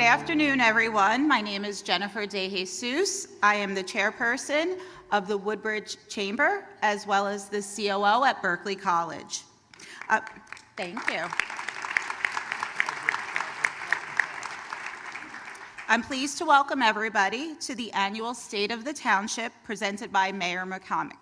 afternoon, everyone. My name is Jennifer De Jesus. I am the chairperson of the Woodbridge Chamber, as well as the COO at Berkeley College. Thank you. I'm pleased to welcome everybody to the annual State of the Township presented by Mayor McCormick.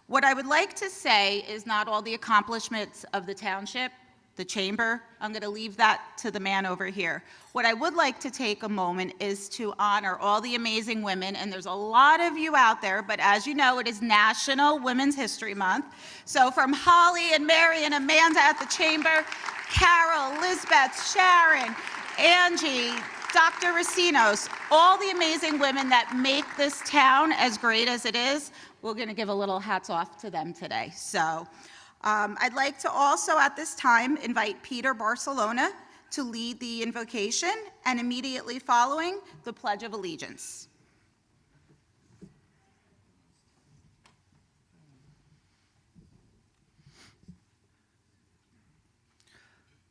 What I would like to say is not all the accomplishments of the township, the chamber. I'm going to leave that to the man over here. What I would like to take a moment is to honor all the amazing women, and there's a lot of you out there, but as you know, it is National Women's History Month. So from Holly and Mary and Amanda at the chamber, Carol, Lisbeth, Sharon, Angie, Dr. Racinos, all the amazing women that make this town as great as it is, we're going to give a little hats off to them today. So I'd like to also at this time invite Peter Barcelona to lead the invocation and immediately following the Pledge of Allegiance.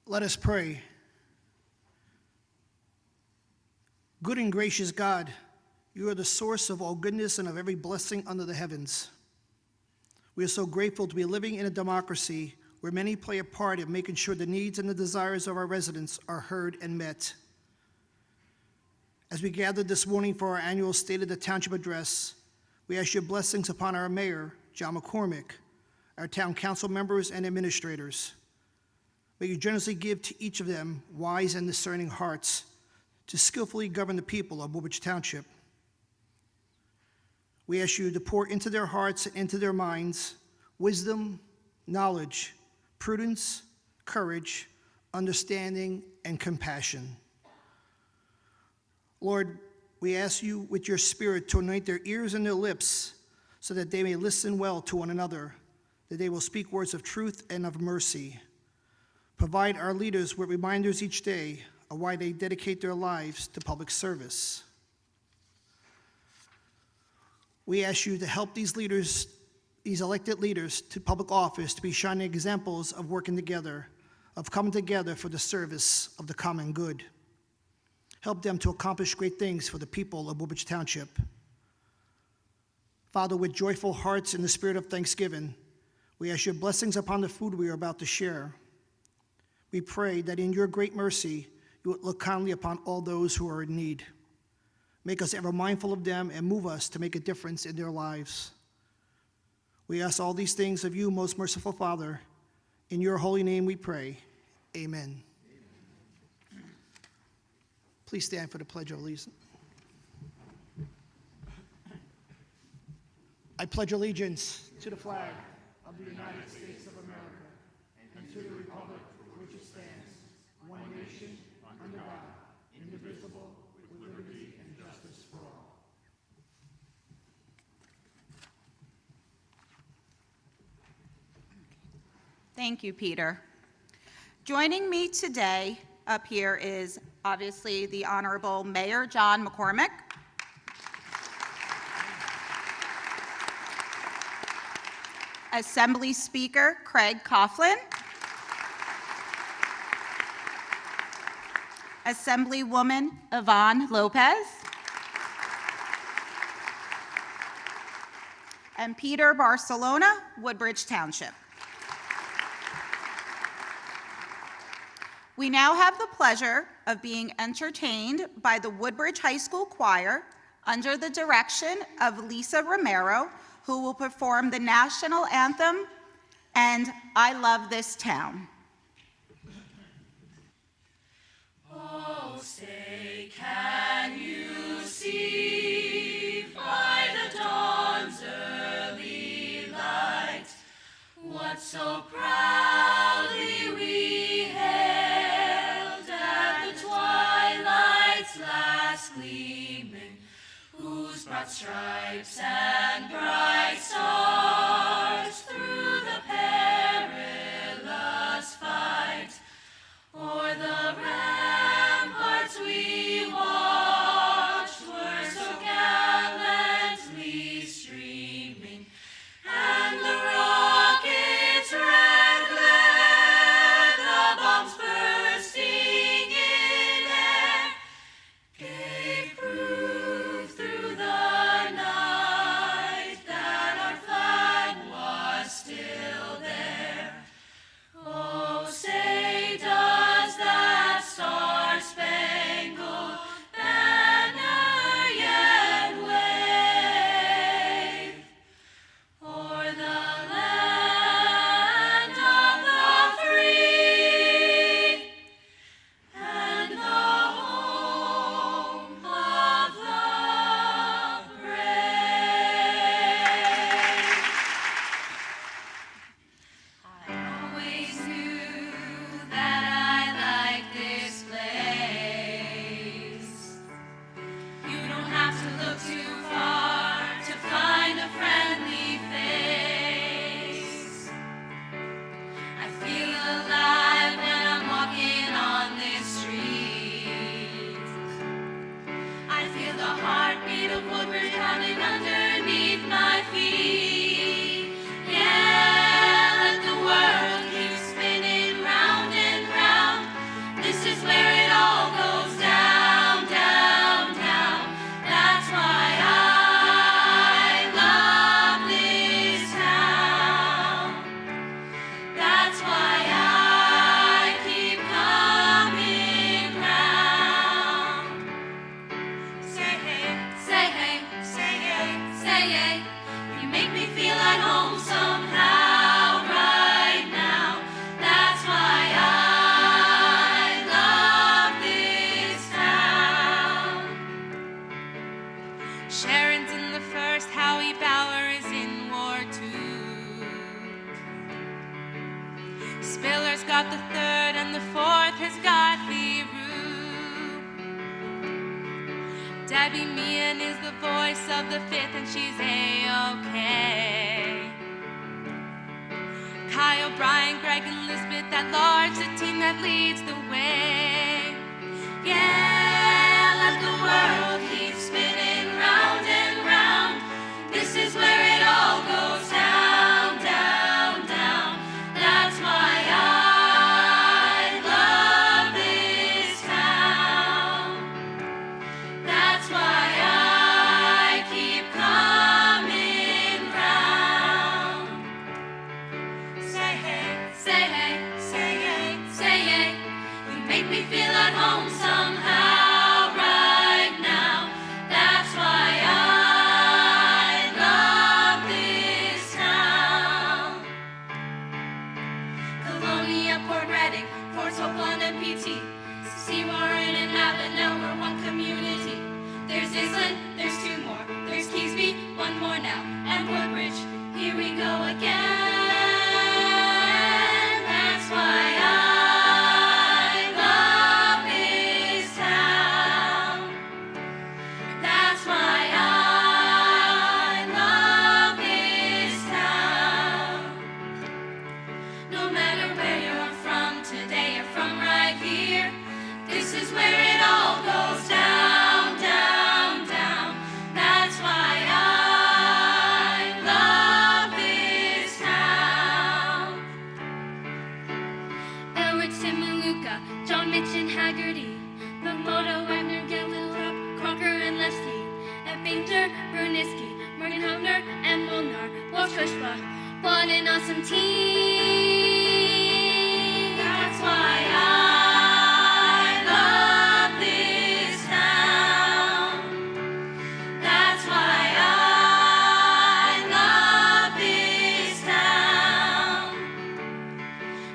Let us pray. Good and gracious God, you are the source of all goodness and of every blessing under the heavens. We are so grateful to be living in a democracy where many play a part in making sure the needs and the desires of our residents are heard and met. As we gathered this morning for our annual State of the Township address, we ask your blessings upon our mayor, John McCormick, our town council members and administrators. May you generously give to each of them wise and discerning hearts to skillfully govern the people of Woodbridge Township. We ask you to pour into their hearts and into their minds wisdom, knowledge, prudence, courage, understanding, and compassion. Lord, we ask you with your Spirit to anoint their ears and their lips so that they may listen well to one another, that they will speak words of truth and of mercy. Provide our leaders with reminders each day of why they dedicate their lives to public service. We ask you to help these leaders, these elected leaders to public office, to be shining examples of working together, of coming together for the service of the common good. Help them to accomplish great things for the people of Woodbridge Township. Father, with joyful hearts in the spirit of thanksgiving, we ask your blessings upon the food we are about to share. We pray that in your great mercy, you would look kindly upon all those who are in need. Make us ever mindful of them and move us to make a difference in their lives. We ask all these things of you, most merciful Father. In your holy name we pray. Amen. Please stand for the Pledge of Allegiance. I pledge allegiance to the flag of the United States of America and to the republic for which it stands, one nation, under God, indivisible, with liberty and justice for all. Thank you, Peter. Joining me today up here is obviously the Honorable Mayor John McCormick, Assembly Speaker Craig Coughlin, Assemblywoman Yvonne Lopez, and Peter Barcelona, Woodbridge Township. We now have the pleasure of being entertained by the Woodbridge High School Choir under the direction of Lisa Romero, who will perform the national anthem and I Love This Town. Oh, say, can you see by the dawn's early light what so proudly we hailed at the twilight's last gleaming, whose broad stripes and bright stars through the perilous fight o'er the ramparts we watched were so gallantly streaming, and the rockets' red glare, the bombs bursting in air, Spiller's got the third, and the fourth has got the root. Debbie Meehan is the voice of the fifth, and she's A-okay. Kyle, Brian, Greg, and Lisbeth at large, the team that leads the way. Yeah, let the world keep spinning round and round. This is where it all goes down, down, down. That's why I love this town. That's why I keep coming round. Say hey, say hey, say hey, say hey. You make me feel at home somehow right now. That's why I love this town. Colonia, Port Reading, Fort Hope, London, PT, Seymour, and Avenel, we're one community. There's Island, there's two more, there's Keysby, one more now, and Woodbridge. Here we go again. That's why I love this town. That's why I love this town. No matter where you're from today, you're from right here. This is where it all goes down, down, down. That's why I love this town. Elric, Tim, and Luca, John, Mitch, and Haggerty, Lamoto, Wagner, Gallop, Crocker, and Lefty, Ebbingter, Berniski, Morgan, Hogner, and Molnar, Walsh, Kushba, what an awesome team. That's why I love this town. That's why I love this town.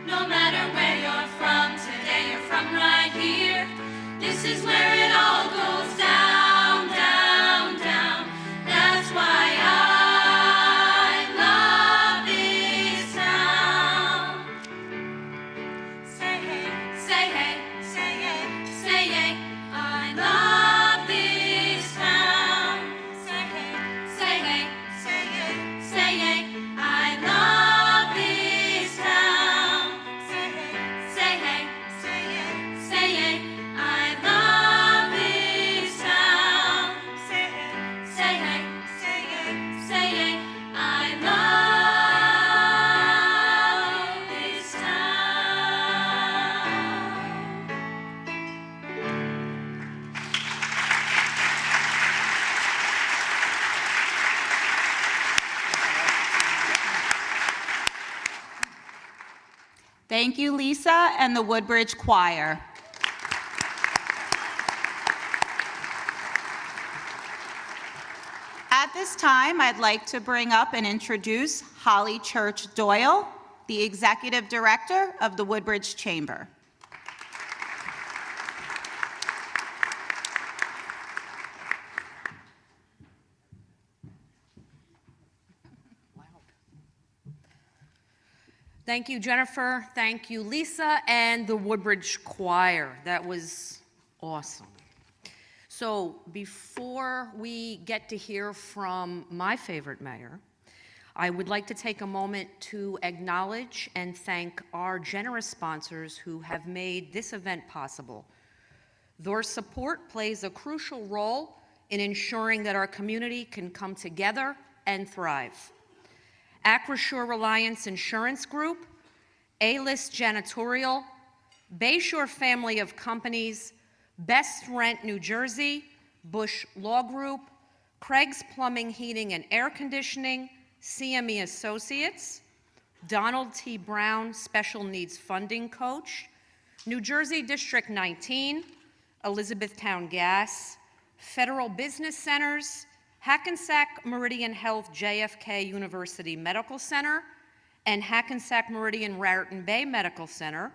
No matter where you're from today, you're from right here. This is where it all goes down, down, down. That's why I love this town. Say hey, say hey, say hey, say hey. I love this town. Say hey, say hey, say hey, say hey. I love this town. Say hey, say hey, say hey, say hey. I love this town. Say hey, say hey, say hey, say hey. I love this town. Thank you, Lisa and the Woodbridge Choir. At this time, I'd like to bring up and introduce Holly Church Doyle, the Executive Director of the Woodbridge Chamber. Thank you, Jennifer. Thank you, Lisa, and the Woodbridge Choir. That was awesome. So before we get to hear from my favorite mayor, I would like to take a moment to acknowledge and thank our generous sponsors who have made this event possible. Their support plays a crucial role in ensuring that our community can come together and thrive. Acrisure Reliance Insurance Group, A-List Janitorial, Bayshore Family of Companies, Best Rent New Jersey, Bush Law Group, Craig's Plumbing, Heating, and Air Conditioning, CME Associates, Donald T. Brown Special Needs Funding Coach, New Jersey District 19, Elizabethtown Gas, Federal Business Centers, Hackensack Meridian Health JFK University Medical Center, and Hackensack Meridian Raritan Bay Medical Center,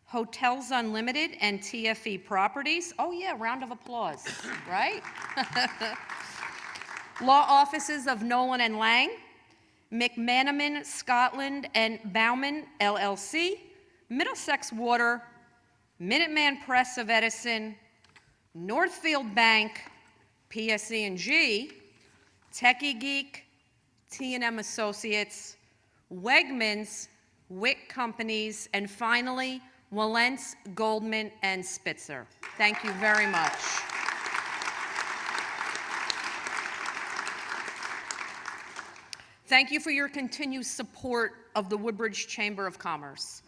Hotels Unlimited and TFE Properties. Oh yeah, round of applause, right? Law offices of Nolan and Lang, McManaman, Scotland, and Bauman, LLC, Middlesex Water, Minuteman Press of Edison, Northfield Bank, PSE&G, Techie Geek, T&M Associates, Wegmans, Wick Companies, and finally, Walentz, Goldman, and Spitzer. Thank you very much. Thank you for your continued support of the Woodbridge Chamber of Commerce.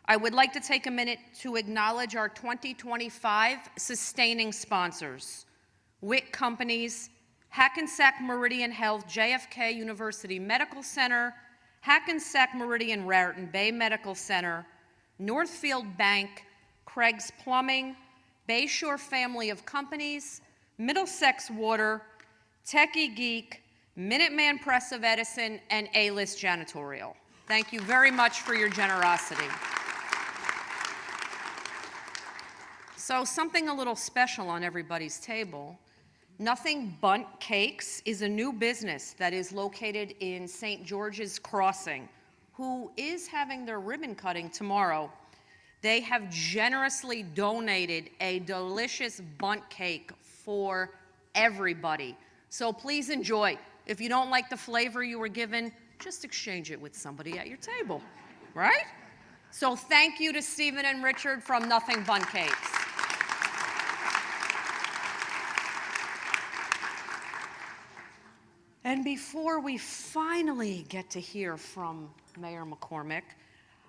I would like to take a minute to acknowledge our 2025 sustaining sponsors: Wick Companies, Hackensack Meridian Health, JFK University Medical Center, Hackensack Meridian Raritan Bay Medical Center, Northfield Bank, Craig's Plumbing, Bayshore Family of Companies, Middlesex Water, Techie Geek, Minuteman Press of Edison, and A-List Janitorial. Thank you very much for your generosity. So something a little special on everybody's table. Nothing Bundt Cakes is a new business that is located in St. George's Crossing, who is having their ribbon cutting tomorrow. They have generously donated a delicious Bundt cake for everybody. So please enjoy. If you don't like the flavor you were given, just exchange it with somebody at your table, right? So thank you to Stephen and Richard from Nothing Bundt Cakes. And before we finally get to hear from Mayor McCormick,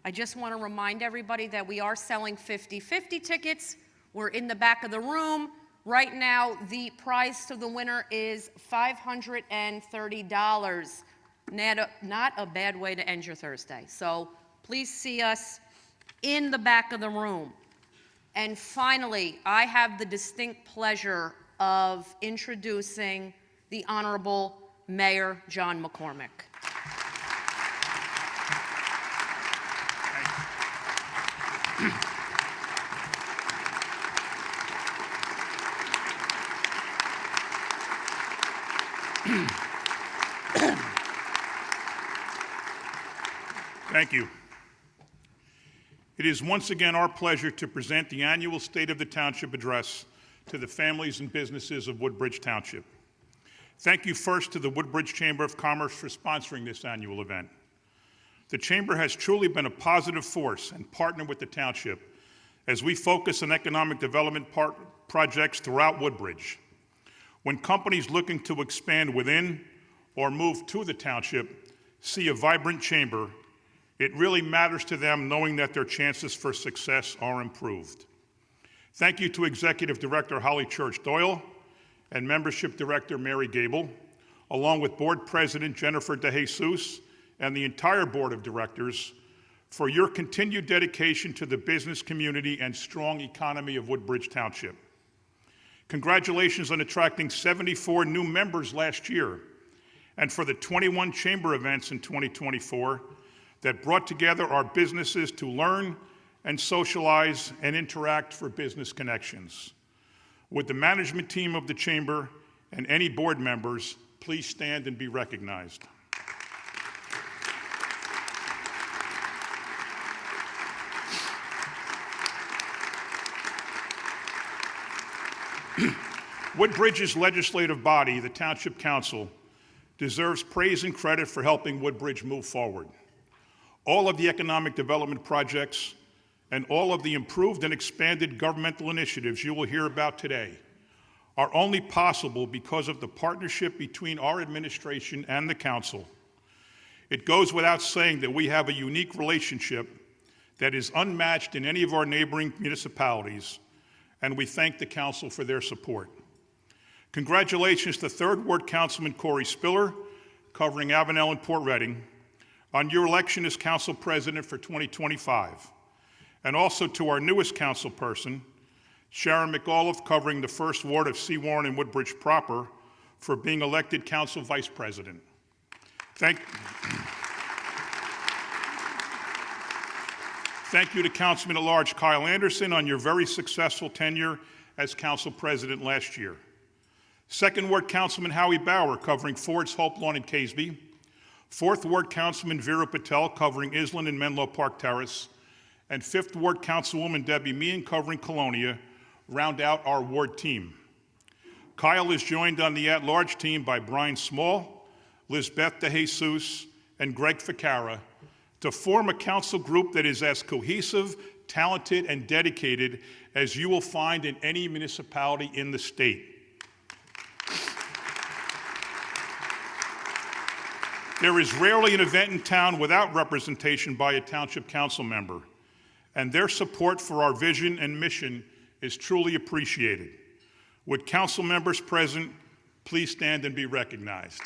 I just want to remind everybody that we are selling 50-50 tickets. We're in the back of the room. Right now, the prize to the winner is $530. Not a bad way to end your Thursday. So please see us in the back of the room. And finally, I have the distinct pleasure of introducing the Honorable Mayor John McCormick. Thank you. It is once again our pleasure to present the annual State of the Township address to the families and businesses of Woodbridge Township. Thank you first to the Woodbridge Chamber of Commerce for sponsoring this annual event. The Chamber has truly been a positive force and partner with the Township as we focus on economic development projects throughout Woodbridge. When companies looking to expand within or move to the Township see a vibrant chamber, it really matters to them knowing that their chances for success are improved. Thank you to Executive Director Holly Church Doyle and Membership Director Mary Gable, along with Board President Jennifer DeJesus and the entire Board of Directors, for your continued dedication to the business community and strong economy of Woodbridge Township. Congratulations on attracting 74 new members last year, and for the 21 chamber events in 2024 that brought together our businesses to learn and socialize and interact for business connections. Would the management team of the chamber and any board members please stand and be recognized. Woodbridge's legislative body, the Township Council, deserves praise and credit for helping Woodbridge move forward. All of the economic development projects and all of the improved and expanded governmental initiatives you will hear about today are only possible because of the partnership between our administration and the council. It goes without saying that we have a unique relationship that is unmatched in any of our neighboring municipalities, and we thank the council for their support. Congratulations to 3rd Ward Councilman Corey Spiller, covering Avenel and Port Reading, on your election as council president for 2025, and also to our newest council person, Sharon McAuliffe, covering the 1st Ward of Seawarren and Woodbridge proper, for being elected council vice president. Thank you to Councilman at Large Kyle Anderson on your very successful tenure as council president last year. 2nd Ward Councilman Howie Bauer, covering Ford's, Hope Lawn, and Caseby. 4th Ward Councilman Vera Patel, covering Island and Menlo Park Terrace. and 5th Ward Councilwoman Debbie Meehan covering Colonia round out our ward team. Kyle is joined on the at-large team by Brian Small, Lizbeth DeJesus, and Greg Ficara to form a council group that is as cohesive, talented, and dedicated as you will find in any municipality in the state. There is rarely an event in town without representation by a township council member, and their support for our vision and mission is truly appreciated. Would council members present please stand and be recognized?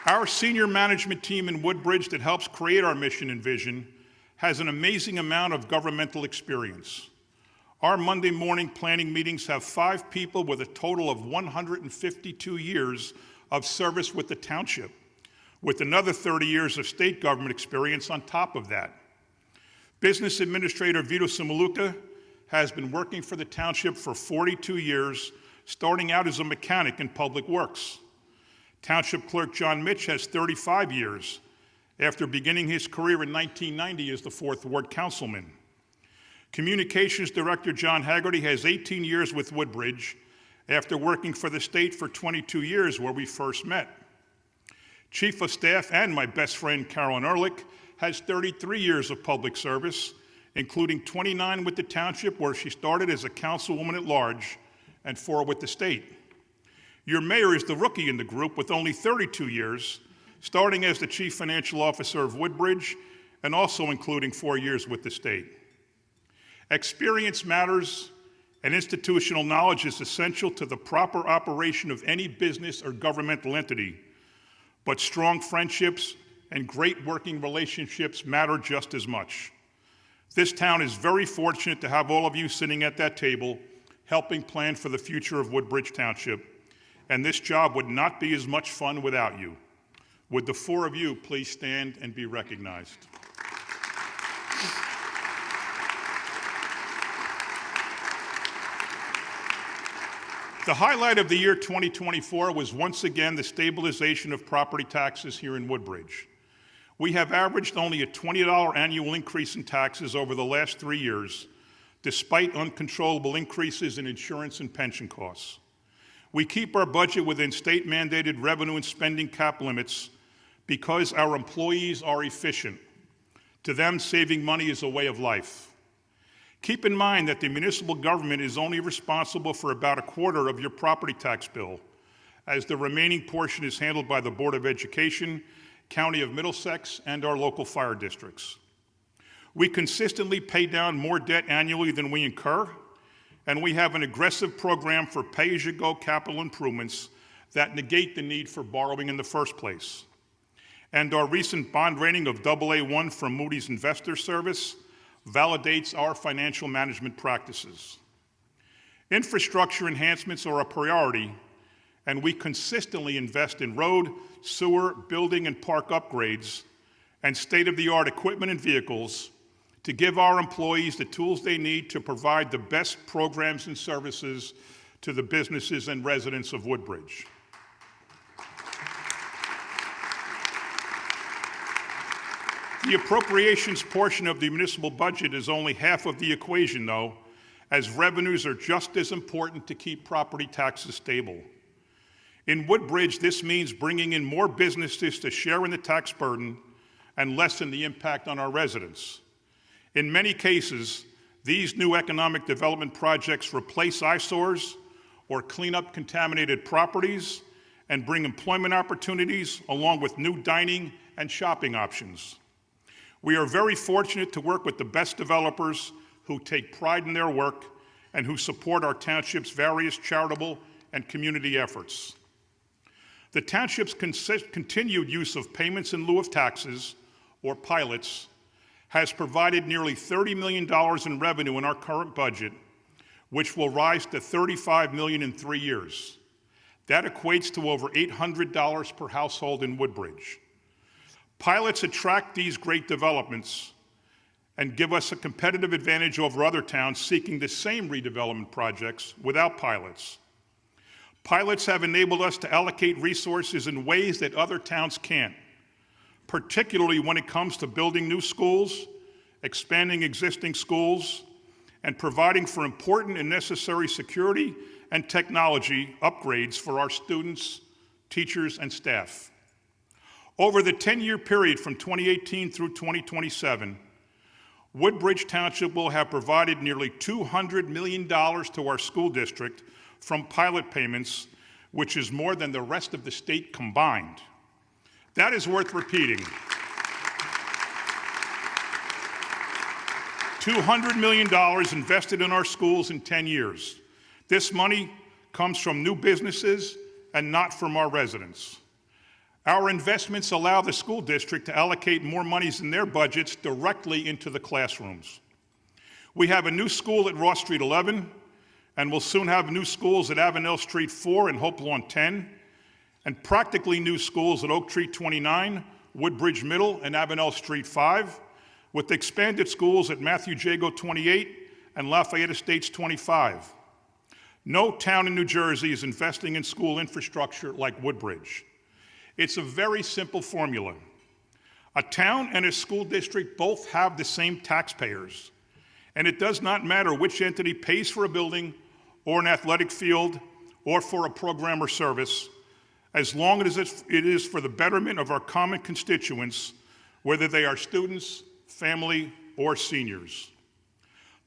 Our senior management team in Woodbridge that helps create our mission and vision has an amazing amount of governmental experience. Our Monday morning planning meetings have 5 people with a total of 152 years of service with the township, with another 30 years of state government experience on top of that. Business Administrator Vito Simaluka has been working for the township for 42 years, starting out as a mechanic in public works. Township Clerk John Mitch has 35 years, after beginning his career in 1990 as the 4th Ward Councilman. Communications Director John Haggerty has 18 years with Woodbridge, after working for the state for 22 years where we first met. Chief of Staff and my best friend Carolyn Ehrlich has 33 years of public service, including 29 with the township where she started as a councilwoman at large and 4 with the state. Your mayor is the rookie in the group with only 32 years, starting as the Chief Financial Officer of Woodbridge and also including 4 years with the state. Experience matters, and institutional knowledge is essential to the proper operation of any business or governmental entity, but strong friendships and great working relationships matter just as much. This town is very fortunate to have all of you sitting at that table helping plan for the future of Woodbridge Township, and this job would not be as much fun without you. Would the 4 of you please stand and be recognized? The highlight of the year 2024 was once again the stabilization of property taxes here in Woodbridge. We have averaged only a $20 annual increase in taxes over the last 3 years, despite uncontrollable increases in insurance and pension costs. We keep our budget within state-mandated revenue and spending cap limits because our employees are efficient. To them, saving money is a way of life. Keep in mind that the municipal government is only responsible for about 1/4 of your property tax bill, as the remaining portion is handled by the Board of Education, County of Middlesex, and our local fire districts. We consistently pay down more debt annually than we incur, and we have an aggressive program for pay-as-you-go capital improvements that negate the need for borrowing in the first place. And our recent bond rating of AA1 from Moody's Investor Service validates our financial management practices. Infrastructure enhancements are a priority, and we consistently invest in road, sewer, building, and park upgrades, and state-of-the-art equipment and vehicles to give our employees the tools they need to provide the best programs and services to the businesses and residents of Woodbridge. The appropriations portion of the municipal budget is only half of the equation, though, as revenues are just as important to keep property taxes stable. In Woodbridge, this means bringing in more businesses to share in the tax burden and lessen the impact on our residents. In many cases, these new economic development projects replace eyesores or clean up contaminated properties and bring employment opportunities along with new dining and shopping options. We are very fortunate to work with the best developers who take pride in their work and who support our township's various charitable and community efforts. The township's continued use of payments in lieu of taxes, or pilots, has provided nearly $30 million in revenue in our current budget, which will rise to $35 million in 3 years. That equates to over $800 per household in Woodbridge. Pilots attract these great developments and give us a competitive advantage over other towns seeking the same redevelopment projects without pilots. Pilots have enabled us to allocate resources in ways that other towns can't, particularly when it comes to building new schools, expanding existing schools, and providing for important and necessary security and technology upgrades for our students, teachers, and staff. Over the 10-year period from 2018 through 2027, Woodbridge Township will have provided nearly $200 million to our school district from pilot payments, which is more than the rest of the state combined. That is worth repeating. $200 million invested in our schools in 10 years. This money comes from new businesses and not from our residents. Our investments allow the school district to allocate more monies in their budgets directly into the classrooms. We have a new school at Ross Street 11, and we'll soon have new schools at Avenel Street 4 and Hope Lawn 10, and practically new schools at Oak Tree 29, Woodbridge Middle, and Avenel Street 5, with expanded schools at Matthew Jago 28 and Lafayette Estates 25. No town in New Jersey is investing in school infrastructure like Woodbridge. It's a very simple formula. A town and a school district both have the same taxpayers, and it does not matter which entity pays for a building or an athletic field or for a program or service, as long as it is for the betterment of our common constituents, whether they are students, family, or seniors.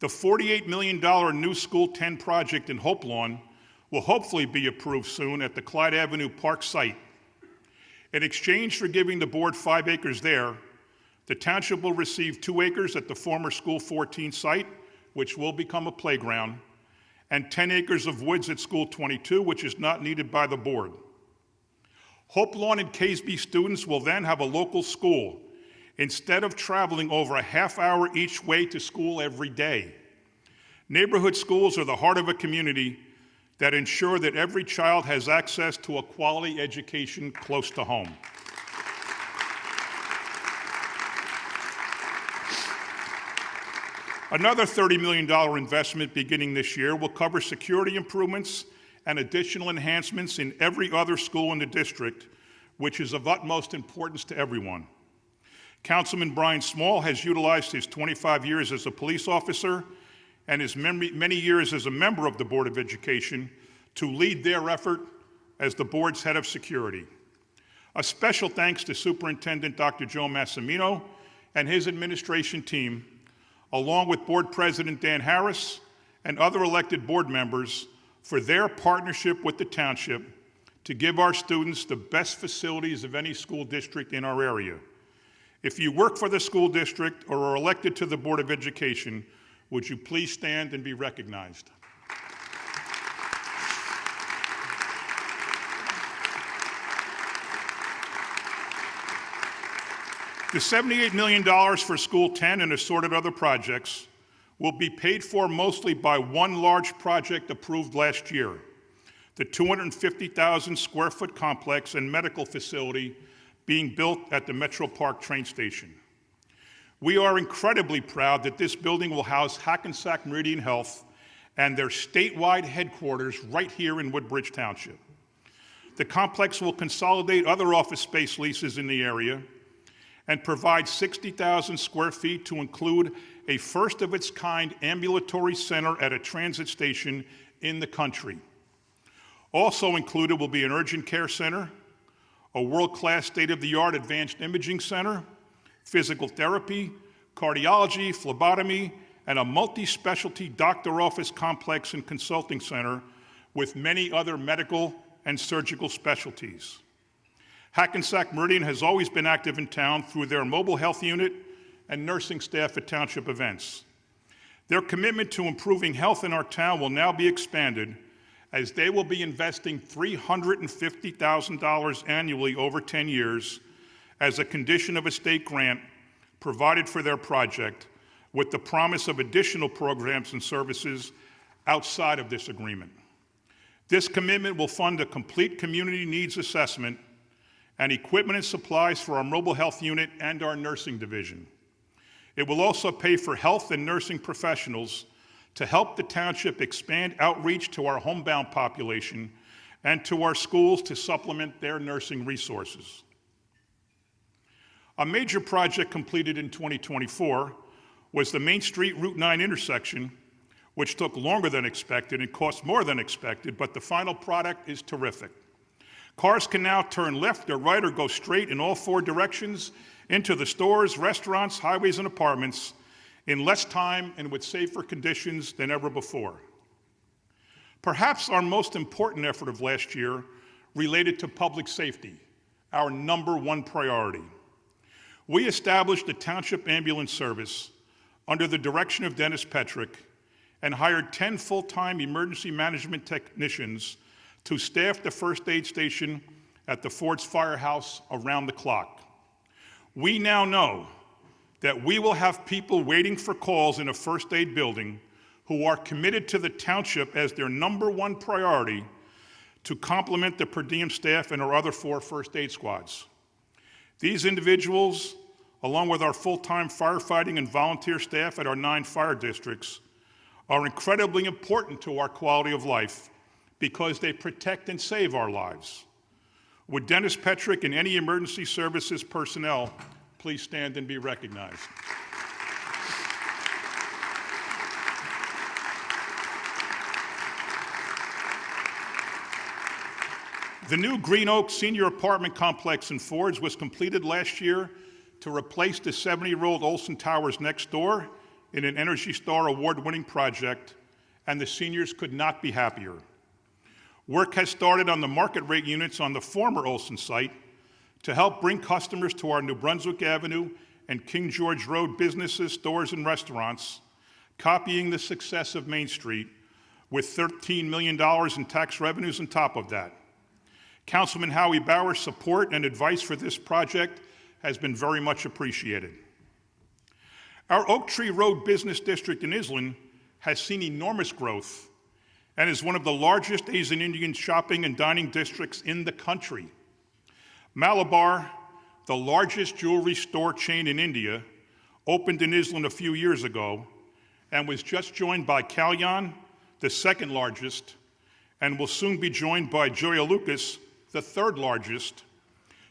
The $48 million new School 10 project in Hope Lawn will hopefully be approved soon at the Clyde Avenue Park site. In exchange for giving the board 5 acres there, the township will receive 2 acres at the former School 14 site, which will become a playground, and 10 acres of woods at School 22, which is not needed by the board. Hope Lawn and Caseby students will then have a local school instead of traveling over a half hour each way to school every day. Neighborhood schools are the heart of a community that ensure that every child has access to a quality education close to home. Another $30 million investment beginning this year will cover security improvements and additional enhancements in every other school in the district, which is of utmost importance to everyone. Councilman Brian Small has utilized his 25 years as a police officer and his many years as a member of the Board of Education to lead their effort as the board's head of security. A special thanks to Superintendent Dr. Joe Massimino and his administration team, along with Board President Dan Harris and other elected board members, for their partnership with the township to give our students the best facilities of any school district in our area. If you work for the school district or are elected to the Board of Education, would you please stand and be recognized? The $78 million for School 10 and assorted other projects will be paid for mostly by one large project approved last year, the 250,000 square foot complex and medical facility being built at the Metro Park train station. We are incredibly proud that this building will house Hackensack Meridian Health and their statewide headquarters right here in Woodbridge Township. The complex will consolidate other office space leases in the area and provide 60,000 square feet to include a first-of-its-kind ambulatory center at a transit station in the country. Also included will be an urgent care center, a world-class state-of-the-art advanced imaging center, physical therapy, cardiology, phlebotomy, and a multi-specialty doctor office complex and consulting center with many other medical and surgical specialties. Hackensack Meridian has always been active in town through their mobile health unit and nursing staff at township events. Their commitment to improving health in our town will now be expanded as they will be investing $350,000 annually over 10 years as a condition of a state grant provided for their project, with the promise of additional programs and services outside of this agreement. This commitment will fund a complete community needs assessment and equipment and supplies for our mobile health unit and our nursing division. It will also pay for health and nursing professionals to help the township expand outreach to our homebound population and to our schools to supplement their nursing resources. A major project completed in 2024 was the Main Street Route 9 intersection, which took longer than expected and cost more than expected, but the final product is terrific. Cars can now turn left or right or go straight in all 4 directions into the stores, restaurants, highways, and apartments in less time and with safer conditions than ever before. Perhaps our most important effort of last year related to public safety, our #1 priority. We established the Township Ambulance Service under the direction of Dennis Petrick and hired 10 full-time emergency management technicians to staff the first aid station at the Ford's Firehouse around the clock. We now know that we will have people waiting for calls in a first aid building who are committed to the township as their #1 priority to complement the per diem staff and our other 4 first aid squads. These individuals, along with our full-time firefighting and volunteer staff at our 9 fire districts, are incredibly important to our quality of life because they protect and save our lives. Would Dennis Petrick and any emergency services personnel please stand and be recognized? The new Green Oak Senior Apartment Complex in Fords was completed last year to replace the 70-year-old Olson Towers next door in an Energy Star award-winning project, and the seniors could not be happier. Work has started on the market rate units on the former Olson site to help bring customers to our New Brunswick Avenue and King George Road businesses, stores, and restaurants, copying the success of Main Street with $13 million in tax revenues on top of that. Councilman Howie Bauer's support and advice for this project has been very much appreciated. Our Oak Tree Road Business District in Island has seen enormous growth and is one of the largest Asian Indian shopping and dining districts in the country. Malabar, the largest jewelry store chain in India, opened in Island a few years ago and was just joined by Kalyan, the 2nd largest, and will soon be joined by Joya Lucas, the 3rd largest,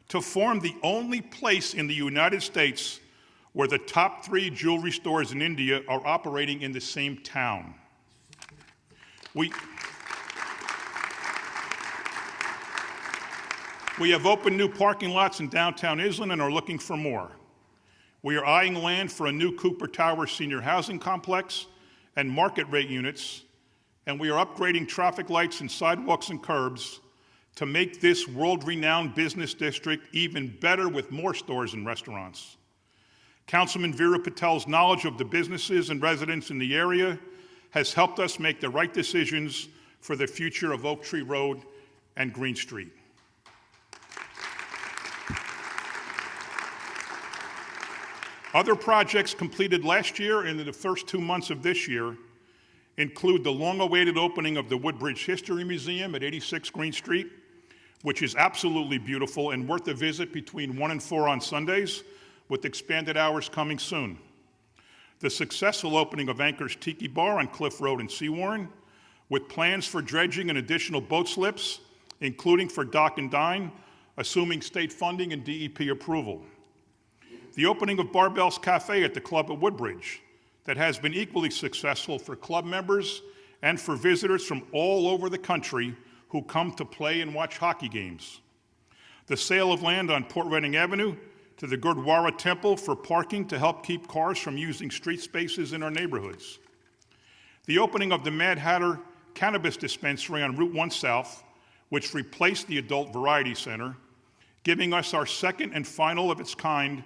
to form the only place in the United States where the top 3 jewelry stores in India are operating in the same town. We have opened new parking lots in downtown Island and are looking for more. We are eyeing land for a new Cooper Tower senior housing complex and market rate units, and we are upgrading traffic lights and sidewalks and curbs to make this world-renowned business district even better with more stores and restaurants. Councilman Veera Patel's knowledge of the businesses and residents in the area has helped us make the right decisions for the future of Oak Tree Road and Green Street. Other projects completed last year and in the first 2 months of this year include the long-awaited opening of the Woodbridge History Museum at 86 Green Street, which is absolutely beautiful and worth a visit between 1 and 4 on Sundays, with expanded hours coming soon. The successful opening of Anchor's Tiki Bar on Cliff Road in Seawarren, with plans for dredging and additional boat slips, including for Dock and Dine, assuming state funding and DEP approval. The opening of Barbell's Cafe at the club at Woodbridge, that has been equally successful for club members and for visitors from all over the country who come to play and watch hockey games. The sale of land on Port Reading Avenue to the Gurdwara Temple for parking to help keep cars from using street spaces in our neighborhoods. The opening of the Mad Hatter Cannabis Dispensary on Route 1 South, which replaced the Adult Variety Center, giving us our 2nd and final of its kind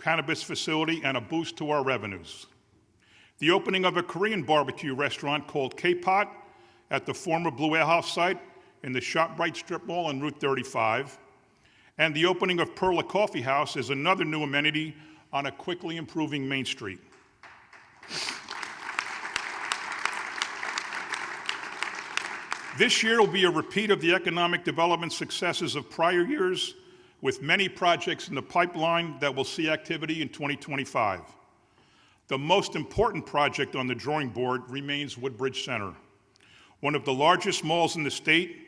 cannabis facility and a boost to our revenues. The opening of a Korean barbecue restaurant called K-Pot at the former Blue Ale House site in the ShopRite strip mall on Route 35, and the opening of Perla Coffee House is another new amenity on a quickly improving Main Street. This year will be a repeat of the economic development successes of prior years, with many projects in the pipeline that will see activity in 2025. The most important project on the drawing board remains Woodbridge Center, one of the largest malls in the state,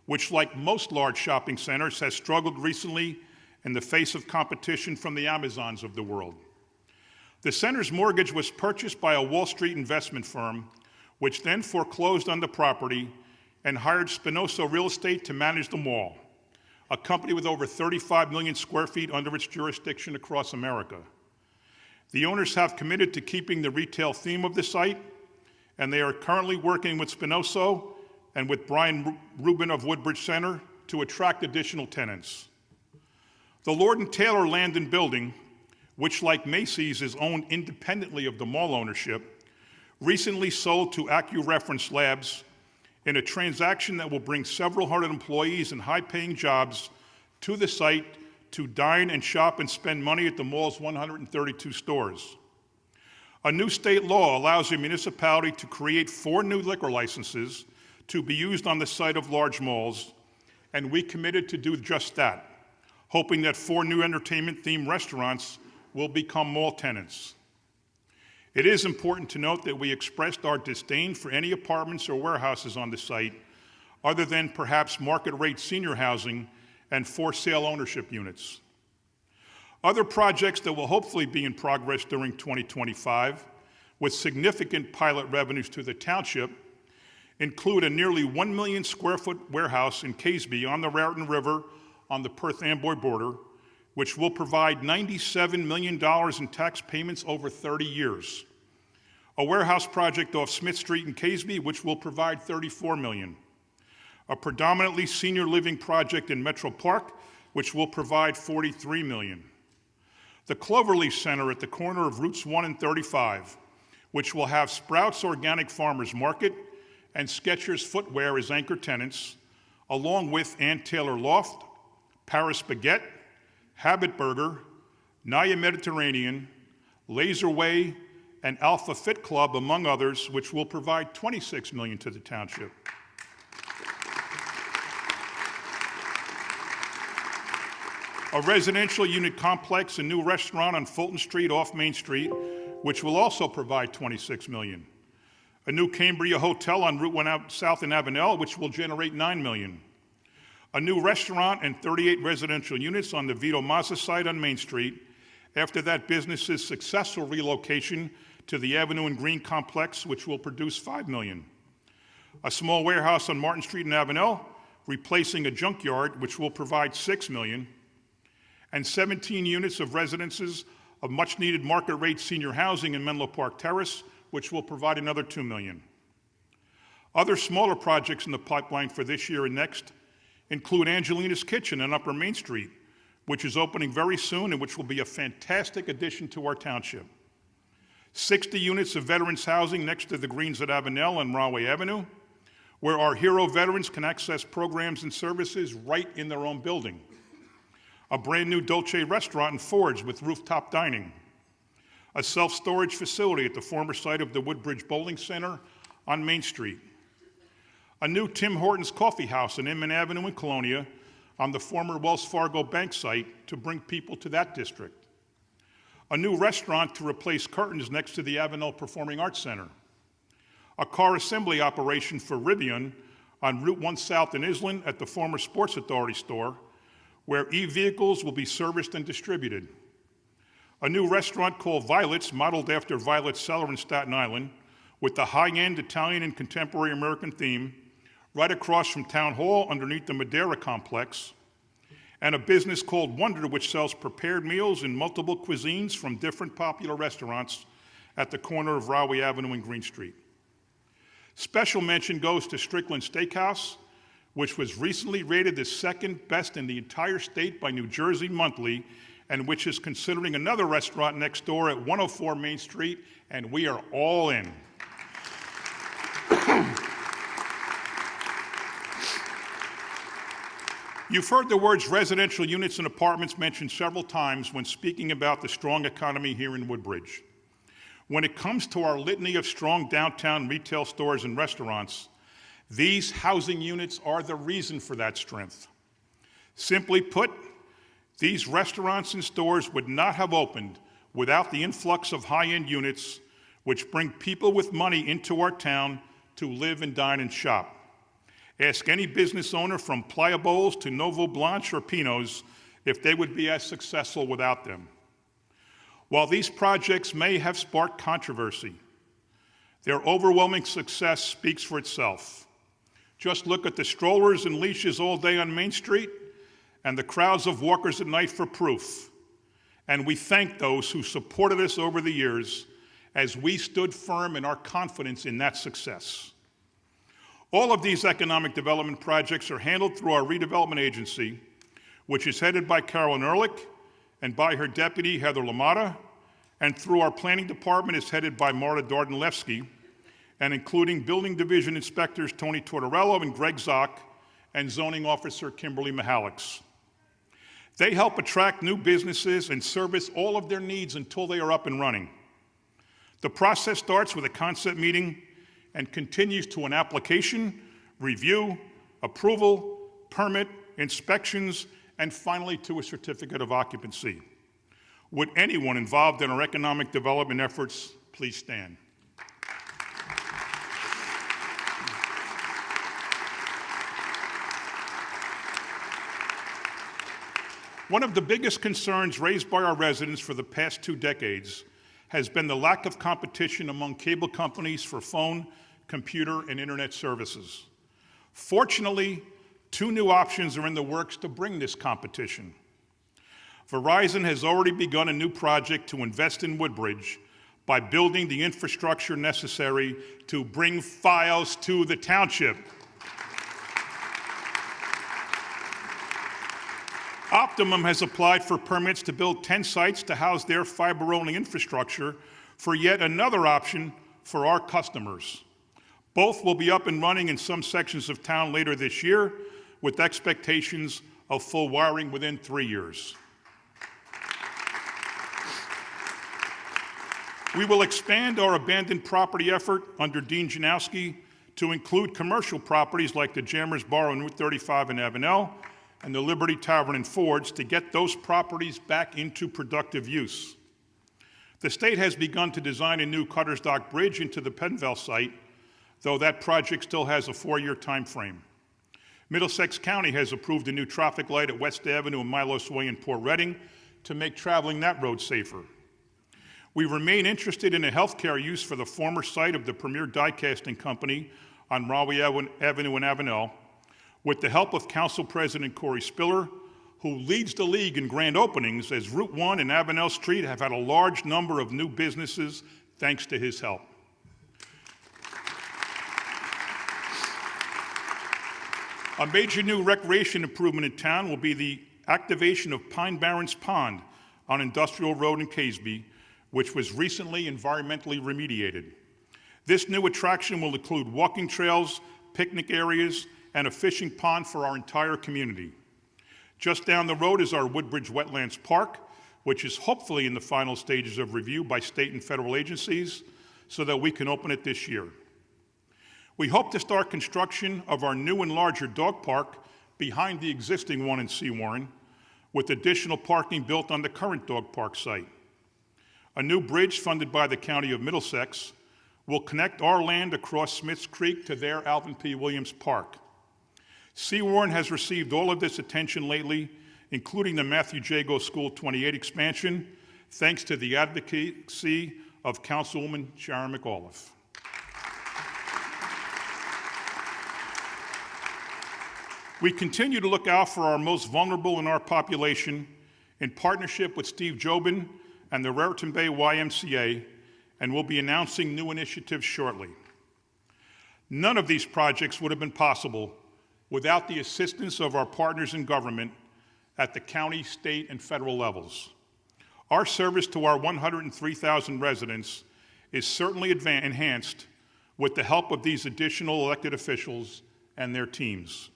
which, like most large shopping centers, has struggled recently in the face of competition from the Amazons of the world. The center's mortgage was purchased by a Wall Street investment firm, which then foreclosed on the property and hired Spinoso Real Estate to manage the mall, a company with over 35 million square feet under its jurisdiction across America. The owners have committed to keeping the retail theme of the site, and they are currently working with Spinoso and with Brian Rubin of Woodbridge Center to attract additional tenants. The Lord & Taylor land and building, which like Macy's is owned independently of the mall ownership, recently sold to AccuReference Labs in a transaction that will bring several hundred employees and high-paying jobs to the site to dine and shop and spend money at the mall's 132 stores. A new state law allows a municipality to create 4 new liquor licenses to be used on the site of large malls, and we committed to do just that, hoping that 4 new entertainment-themed restaurants will become mall tenants. It is important to note that we expressed our disdain for any apartments or warehouses on the site other than perhaps market-rate senior housing and for-sale ownership units. Other projects that will hopefully be in progress during 2025 with significant pilot revenues to the township include a nearly 1 million square foot warehouse in Casby on the Raritan River on the Perth-Amboy border, which will provide $97 million in tax payments over 30 years. A warehouse project off Smith Street in Casby, which will provide $34 million. A predominantly senior living project in Metro Park, which will provide $43 million. The Cloverleaf Center at the corner of Routes 1 and 35, which will have Sprouts Organic Farmers Market and Skechers Footwear as anchor tenants, along with Ann Taylor Loft, Paris Baguette, Habit Burger, Naya Mediterranean, Laser Way, and Alpha Fit Club, among others, which will provide $26 million to the township. A residential unit complex and new restaurant on Fulton Street off Main Street, which will also provide $26 million. A new Cambria Hotel on Route 1 out south in Avenel, which will generate $9 million. A new restaurant and 38 residential units on the Vito Mazza site on Main Street after that business's successful relocation to the Avenue and Green complex, which will produce $5 million. A small warehouse on Martin Street in Avenel, replacing a junkyard, which will provide $6 million. And 17 units of residences of much-needed market-rate senior housing in Menlo Park Terrace, which will provide another $2 million. Other smaller projects in the pipeline for this year and next include Angelina's Kitchen on Upper Main Street, which is opening very soon and which will be a fantastic addition to our township. 60 units of veterans housing next to the Greens at Avenel and Rahway Avenue, where our hero veterans can access programs and services right in their own building. A brand new Dolce restaurant in Forge with rooftop dining. A self-storage facility at the former site of the Woodbridge Bowling Center on Main Street. A new Tim Hortons Coffee House on Inman Avenue in Colonia on the former Wells Fargo Bank site to bring people to that district. A new restaurant to replace curtains next to the Avenel Performing Arts Center. A car assembly operation for Rivian on Route 1 South in Island at the former Sports Authority store, where e-vehicles will be serviced and distributed. A new restaurant called Violet's, modeled after Violet's Cellar in Staten Island, with the high-end Italian and contemporary American theme, right across from Town Hall underneath the Madeira complex, and a business called Wonder, which sells prepared meals in multiple cuisines from different popular restaurants at the corner of Rahway Avenue and Green Street. Special mention goes to Strickland Steakhouse, which was recently rated the second best in the entire state by New Jersey Monthly, and which is considering another restaurant next door at 104 Main Street, and we are all in. You've heard the words residential units and apartments mentioned several times when speaking about the strong economy here in Woodbridge. When it comes to our litany of strong downtown retail stores and restaurants, these housing units are the reason for that strength. Simply put, these restaurants and stores would not have opened without the influx of high-end units which bring people with money into our town to live and dine and shop. Ask any business owner from Playa Bowls to Novo Blanche or Pino's if they would be as successful without them. While these projects may have sparked controversy, their overwhelming success speaks for itself. Just look at the strollers and leashes all day on Main Street and the crowds of walkers at night for proof. And we thank those who supported us over the years as we stood firm in our confidence in that success. All of these economic development projects are handled through our redevelopment agency, which is headed by Carolyn Ehrlich and by her deputy, Heather LaMotta, and through our planning department is headed by Marta Dardanlewski, and including building division inspectors Tony Tortorello and Greg Zock, and zoning officer Kimberly Mihalix. They help attract new businesses and service all of their needs until they are up and running. The process starts with a concept meeting and continues to an application, review, approval, permit, inspections, and finally to a certificate of occupancy. Would anyone involved in our economic development efforts please stand? One of the biggest concerns raised by our residents for the past 2 decades has been the lack of competition among cable companies for phone, computer, and internet services. Fortunately, 2 new options are in the works to bring this competition. Verizon has already begun a new project to invest in Woodbridge by building the infrastructure necessary to bring Fios to the township. Optimum has applied for permits to build 10 sites to house their fiber-only infrastructure for yet another option for our customers. Both will be up and running in some sections of town later this year, with expectations of full wiring within 3 years. We will expand our abandoned property effort under Dean Janowski to include commercial properties like the Jammers Bar on Route 35 in Avenel and the Liberty Tavern in Fords to get those properties back into productive use. The state has begun to design a new Cutter's Dock Bridge into the Penville site, though that project still has a 4-year time frame. Middlesex County has approved a new traffic light at West Avenue and Milos Way in Port Reading to make traveling that road safer. We remain interested in a healthcare use for the former site of the Premier Die Casting Company on Rahway Avenue in Avenel, with the help of Council President Corey Spiller, who leads the league in grand openings, as Route 1 and Avenel Street have had a large number of new businesses thanks to his help. A major new recreation improvement in town will be the activation of Pine Barrens Pond on Industrial Road in Casby, which was recently environmentally remediated. This new attraction will include walking trails, picnic areas, and a fishing pond for our entire community. Just down the road is our Woodbridge Wetlands Park, which is hopefully in the final stages of review by state and federal agencies so that we can open it this year. We hope to start construction of our new and larger dog park behind the existing one in Seawarren, with additional parking built on the current dog park site. A new bridge funded by the County of Middlesex will connect our land across Smiths Creek to their Alvin P. Williams Park. Seawarren has received all of this attention lately, including the Matthew Jago School 28 expansion, thanks to the advocacy of Councilwoman Sharon McAuliffe. We continue to look out for our most vulnerable in our population in partnership with Steve Jobin and the Raritan Bay YMCA, and we'll be announcing new initiatives shortly. None of these projects would have been possible without the assistance of our partners in government at the county, state, and federal levels. Our service to our 103,000 residents is certainly enhanced with the help of these additional elected officials and their teams.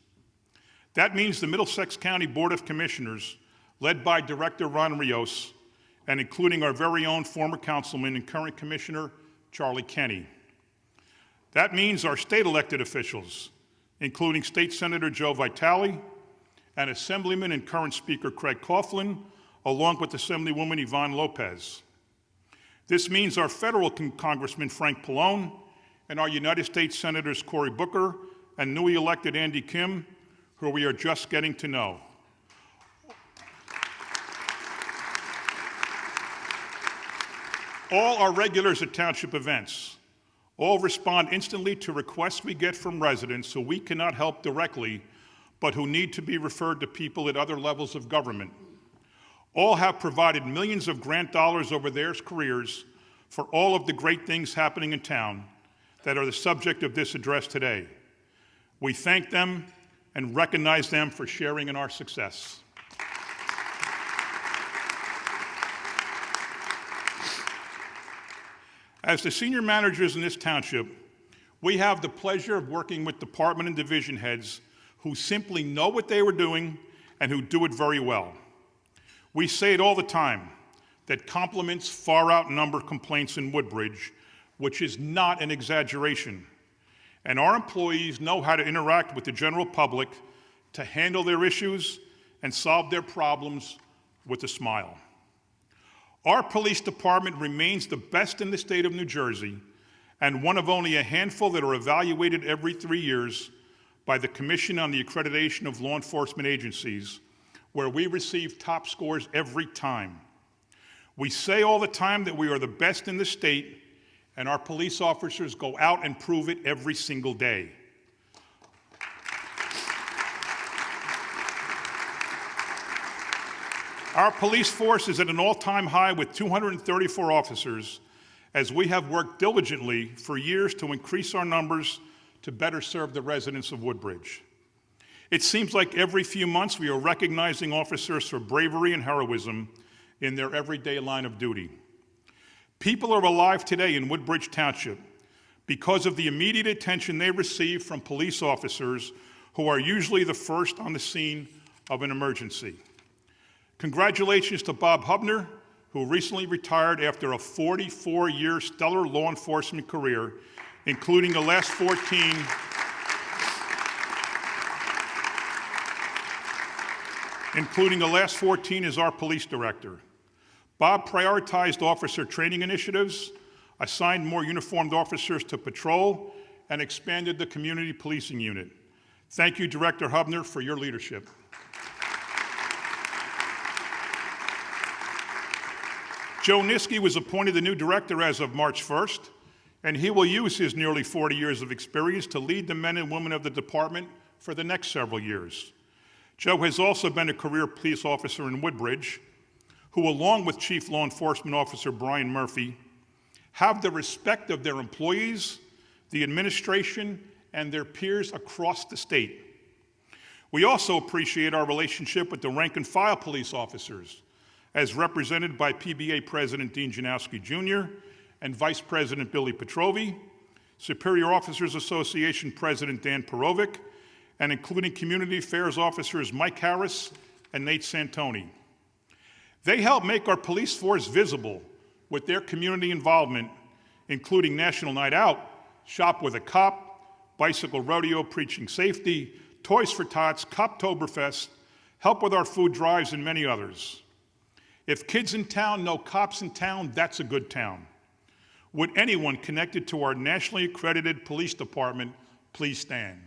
That means the Middlesex County Board of Commissioners, led by Director Ron Rios, and including our very own former councilman and current commissioner, Charlie Kenny. That means our state elected officials, including State Senator Joe Vitale and Assemblyman and current Speaker Craig Coughlin, along with Assemblywoman Yvonne Lopez. This means our federal Congressman Frank Pallone and our United States Senators Cory Booker and newly elected Andy Kim, who we are just getting to know. All are regulars at Township events. All respond instantly to requests we get from residents who we cannot help directly, but who need to be referred to people at other levels of government. All have provided millions of grant dollars over their careers for all of the great things happening in town that are the subject of this address today. We thank them and recognize them for sharing in our success. As the senior managers in this township, we have the pleasure of working with department and division heads who simply know what they were doing and who do it very well. We say it all the time, that compliments far outnumber complaints in Woodbridge, which is not an exaggeration. And our employees know how to interact with the general public to handle their issues and solve their problems with a smile. Our police department remains the best in the state of New Jersey and one of only a handful that are evaluated every 3 years by the Commission on the Accreditation of Law Enforcement Agencies, where we receive top scores every time. We say all the time that we are the best in the state, and our police officers go out and prove it every single day. Our police force is at an all-time high with 234 officers, as we have worked diligently for years to increase our numbers to better serve the residents of Woodbridge. It seems like every few months we are recognizing officers for bravery and heroism in their everyday line of duty. People are alive today in Woodbridge Township because of the immediate attention they receive from police officers who are usually the first on the scene of an emergency. Congratulations to Bob Hubner, who recently retired after a 44-year stellar law enforcement career, including the last 14 as our police director. Bob prioritized officer training initiatives, assigned more uniformed officers to patrol, and expanded the community policing unit. Thank you, Director Hubner, for your leadership. Joe Niski was appointed the new director as of March 1st, and he will use his nearly 40 years of experience to lead the men and women of the department for the next several years. Joe has also been a career police officer in Woodbridge, who, along with Chief Law Enforcement Officer Brian Murphy, have the respect of their employees, the administration, and their peers across the state. We also appreciate our relationship with the rank and file police officers, as represented by PBA President Dean Janowski Jr. and Vice President Billy Petrovi, Superior Officers Association President Dan Perovic, and including Community Affairs Officers Mike Harris and Nate Santoni. They help make our police force visible with their community involvement, including National Night Out, Shop with a Cop, Bicycle Rodeo Preaching Safety, Toys for Tots, Coptoberfest, help with our food drives, and many others. If kids in town know cops in town, that's a good town. Would anyone connected to our nationally accredited police department please stand?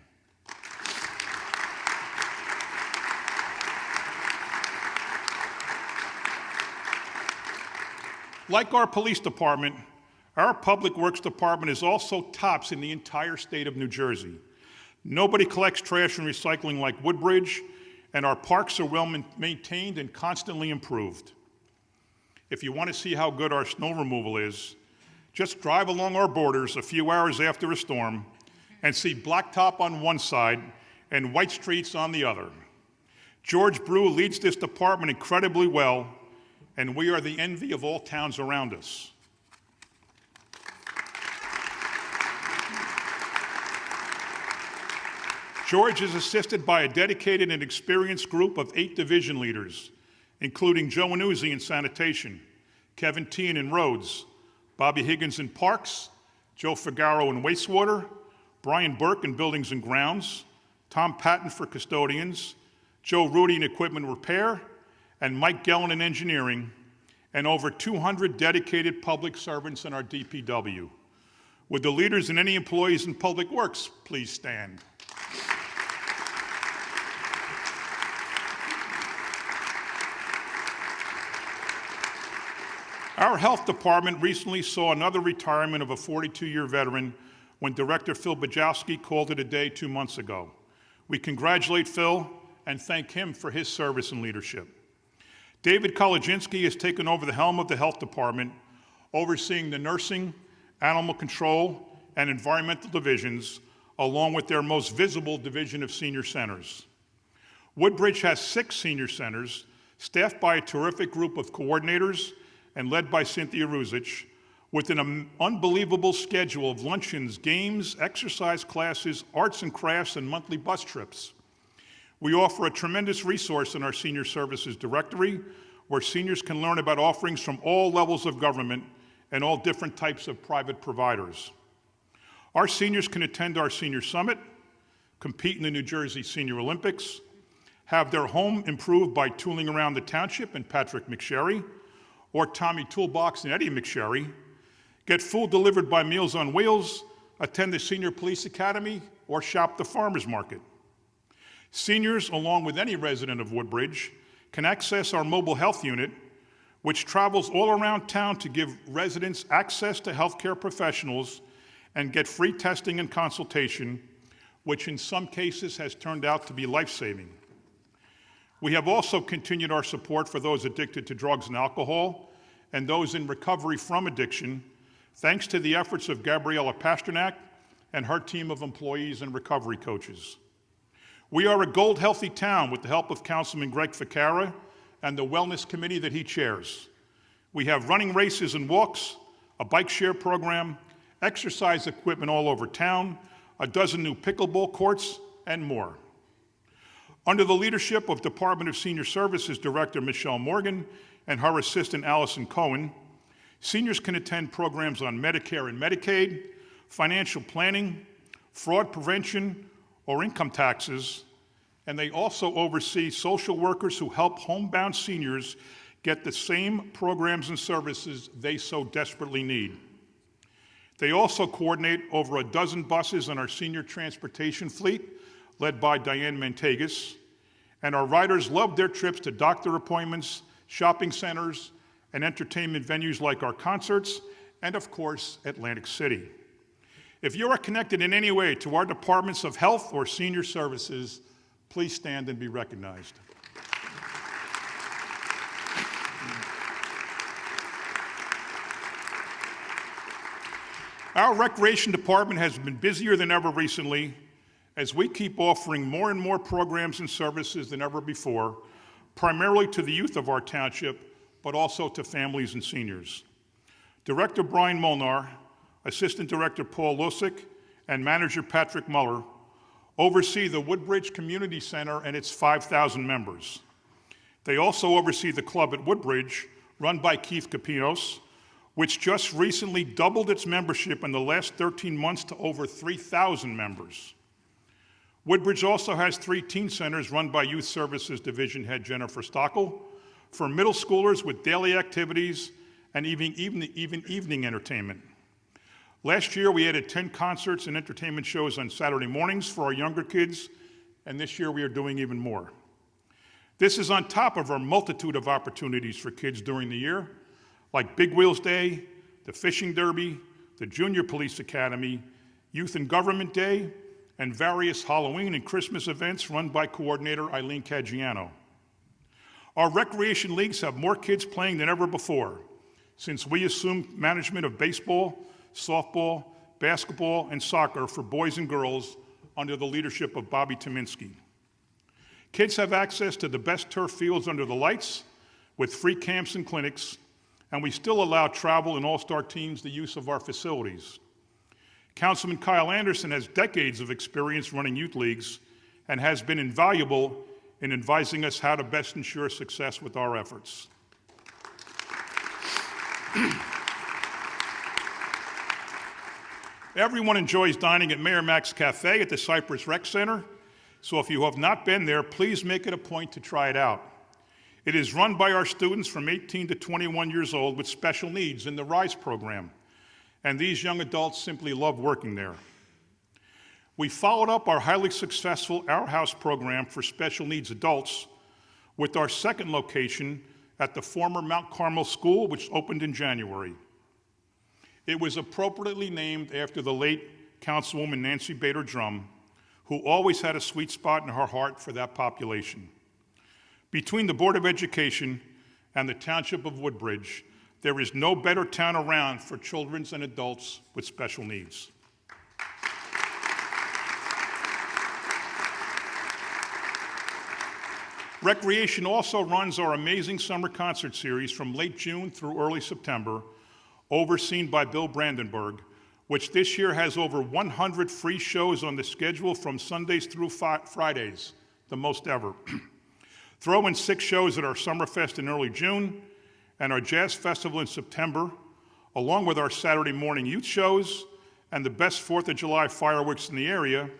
Like our police department, our public works department is also tops in the entire state of New Jersey. Nobody collects trash and recycling like Woodbridge, and our parks are well maintained and constantly improved. If you want to see how good our snow removal is, just drive along our borders a few hours after a storm and see blacktop on one side and white streets on the other. George Brew leads this department incredibly well, and we are the envy of all towns around us. George is assisted by a dedicated and experienced group of 8 division leaders, including Joe Annuzzi in sanitation, Kevin Teen in roads, Bobby Higgins in parks, Joe Figaro in wastewater, Brian Burke in buildings and grounds, Tom Patton for custodians, Joe Rudy in equipment repair, and Mike Gellin in engineering, and over 200 dedicated public servants in our DPW. Would the leaders and any employees in Public Works please stand? Our health department recently saw another retirement of a 42-year veteran when Director Phil Bajowski called it a day 2 months ago. We congratulate Phil and thank him for his service and leadership. David Kolodziński has taken over the helm of the health department, overseeing the nursing, animal control, and environmental divisions, along with their most visible division of senior centers. Woodbridge has 6 senior centers, staffed by a terrific group of coordinators and led by Cynthia Ruzich, with an unbelievable schedule of luncheons, games, exercise classes, arts and crafts, and monthly bus trips. We offer a tremendous resource in our Senior Services Directory, where seniors can learn about offerings from all levels of government and all different types of private providers. Our seniors can attend our Senior Summit, compete in the New Jersey Senior Olympics, have their home improved by tooling around the Township and Patrick McSherry, or Tommy Toolbox and Eddie McSherry, get food delivered by Meals on Wheels, attend the Senior Police Academy, or shop the farmers market. Seniors, along with any resident of Woodbridge, can access our mobile health unit, which travels all around town to give residents access to healthcare professionals and get free testing and consultation, which in some cases has turned out to be life-saving. We have also continued our support for those addicted to drugs and alcohol and those in recovery from addiction, thanks to the efforts of Gabriella Pasternak and her team of employees and recovery coaches. We are a gold healthy town with the help of Councilman Greg Ficara and the Wellness Committee that he chairs. We have running races and walks, a bike share program, exercise equipment all over town, a dozen new pickleball courts, and more. Under the leadership of Department of Senior Services Director Michelle Morgan and her assistant Allison Cohen, seniors can attend programs on Medicare and Medicaid, financial planning, fraud prevention, or income taxes, and they also oversee social workers who help homebound seniors get the same programs and services they so desperately need. They also coordinate over a dozen buses on our senior transportation fleet, led by Diane Mantegas, and our riders love their trips to doctor appointments, shopping centers, and entertainment venues like our concerts, and of course, Atlantic City. If you are connected in any way to our departments of health or senior services, please stand and be recognized. Our recreation department has been busier than ever recently as we keep offering more and more programs and services than ever before, primarily to the youth of our township, but also to families and seniors. Director Brian Molnar, Assistant Director Paul Losick, and Manager Patrick Muller oversee the Woodbridge Community Center and its 5,000 members. They also oversee the club at Woodbridge, run by Keith Capinos, which just recently doubled its membership in the last 13 months to over 3,000 members. Woodbridge also has 3 teen centers run by Youth Services Division Head Jennifer Stockel for middle schoolers with daily activities and even evening entertainment. Last year, we added 10 concerts and entertainment shows on Saturday mornings for our younger kids, and this year we are doing even more. This is on top of our multitude of opportunities for kids during the year, like Big Wheels Day, the Fishing Derby, the Junior Police Academy, Youth and Government Day, and various Halloween and Christmas events run by coordinator Eileen Caggiano. Our recreation leagues have more kids playing than ever before, since we assumed management of baseball, softball, basketball, and soccer for boys and girls under the leadership of Bobby Tominski. Kids have access to the best turf fields under the lights with free camps and clinics, and we still allow travel and all-star teams the use of our facilities. Councilman Kyle Anderson has decades of experience running youth leagues and has been invaluable in advising us how to best ensure success with our efforts. Everyone enjoys dining at Mayor Mac's Cafe at the Cypress Rec Center, so if you have not been there, please make it a point to try it out. It is run by our students from 18 to 21 years old with special needs in the RISE program. and these young adults simply love working there. We followed up our highly successful Our House program for special needs adults with our second location at the former Mount Carmel School, which opened in January. It was appropriately named after the late Councilwoman Nancy Bader Drum, who always had a sweet spot in her heart for that population. Between the Board of Education and the Township of Woodbridge, there is no better town around for children and adults with special needs. Recreation also runs our amazing summer concert series from late June through early September, overseen by Bill Brandenburg, which this year has over 100 free shows on the schedule from Sundays through Fridays, the most ever. Throw in 6 shows at our Summerfest in early June and our Jazz Festival in September, along with our Saturday morning youth shows and the best 4th of July fireworks in the area,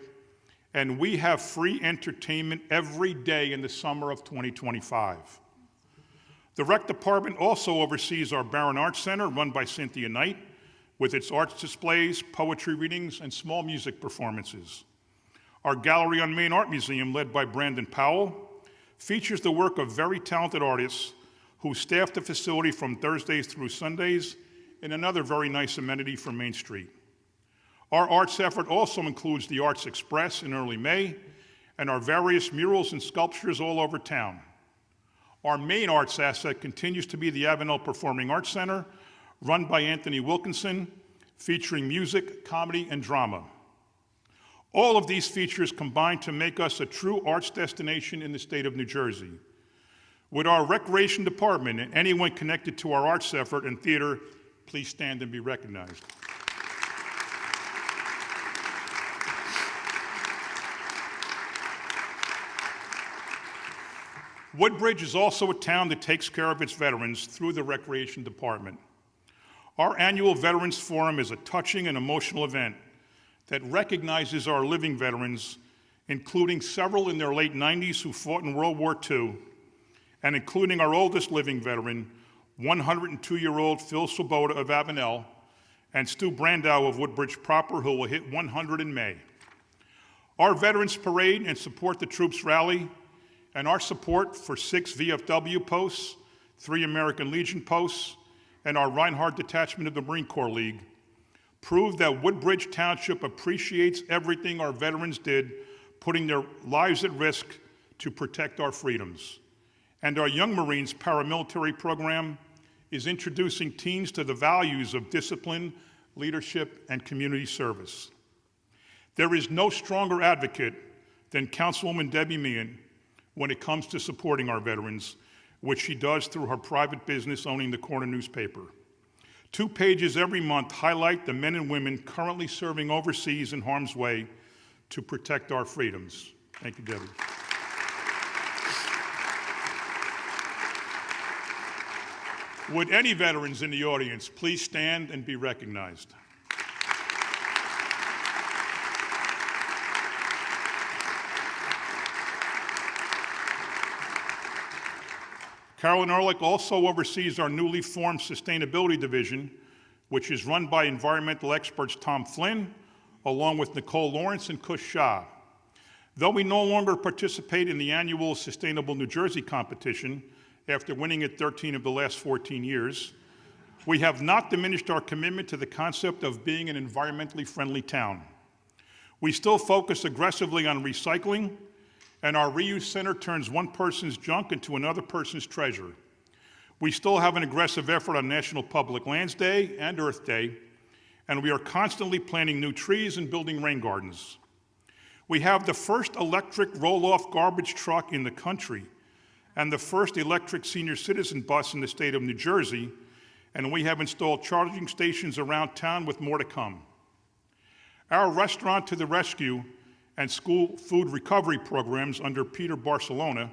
and we have free entertainment every day in the summer of 2025. The Rec Department also oversees our Barron Arts Center, run by Cynthia Knight, with its arts displays, poetry readings, and small music performances. Our Gallery on Main Art Museum, led by Brandon Powell, features the work of very talented artists who staff the facility from Thursdays through Sundays, and another very nice amenity for Main Street. Our arts effort also includes the Arts Express in early May and our various murals and sculptures all over town. Our main arts asset continues to be the Avenel Performing Arts Center, run by Anthony Wilkinson, featuring music, comedy, and drama. All of these features combine to make us a true arts destination in the state of New Jersey. Would our recreation department and anyone connected to our arts effort and theater please stand and be recognized? Woodbridge is also a town that takes care of its veterans through the Recreation Department. Our annual Veterans Forum is a touching and emotional event that recognizes our living veterans, including several in their late 90s who fought in World War II, and including our oldest living veteran, 102-year-old Phil Swoboda of Avenel, and Stu Brandow of Woodbridge proper, who will hit 100 in May. Our Veterans Parade and Support the Troops Rally, and our support for 6 VFW posts, 3 American Legion posts, and our Reinhardt Detachment of the Marine Corps League prove that Woodbridge Township appreciates everything our veterans did, putting their lives at risk to protect our freedoms. And our Young Marines paramilitary program is introducing teens to the values of discipline, leadership, and community service. There is no stronger advocate than Councilwoman Debbie Meehan when it comes to supporting our veterans, which she does through her private business owning the Corner newspaper. 2 pages every month highlight the men and women currently serving overseas in harm's way to protect our freedoms. Thank you, Debbie. Would any veterans in the audience please stand and be recognized? Carolyn Ehrlich also oversees our newly formed Sustainability Division, which is run by environmental experts Tom Flynn, along with Nicole Lawrence and Kush Shah. Though we no longer participate in the annual Sustainable New Jersey competition, after winning it 13 of the last 14 years, we have not diminished our commitment to the concept of being an environmentally friendly town. We still focus aggressively on recycling, and our reuse center turns one person's junk into another person's treasure. We still have an aggressive effort on National Public Lands Day and Earth Day, and we are constantly planting new trees and building rain gardens. We have the first electric roll-off garbage truck in the country and the first electric senior citizen bus in the state of New Jersey, and we have installed charging stations around town with more to come. Our Restaurant to the Rescue and school food recovery programs under Peter Barcelona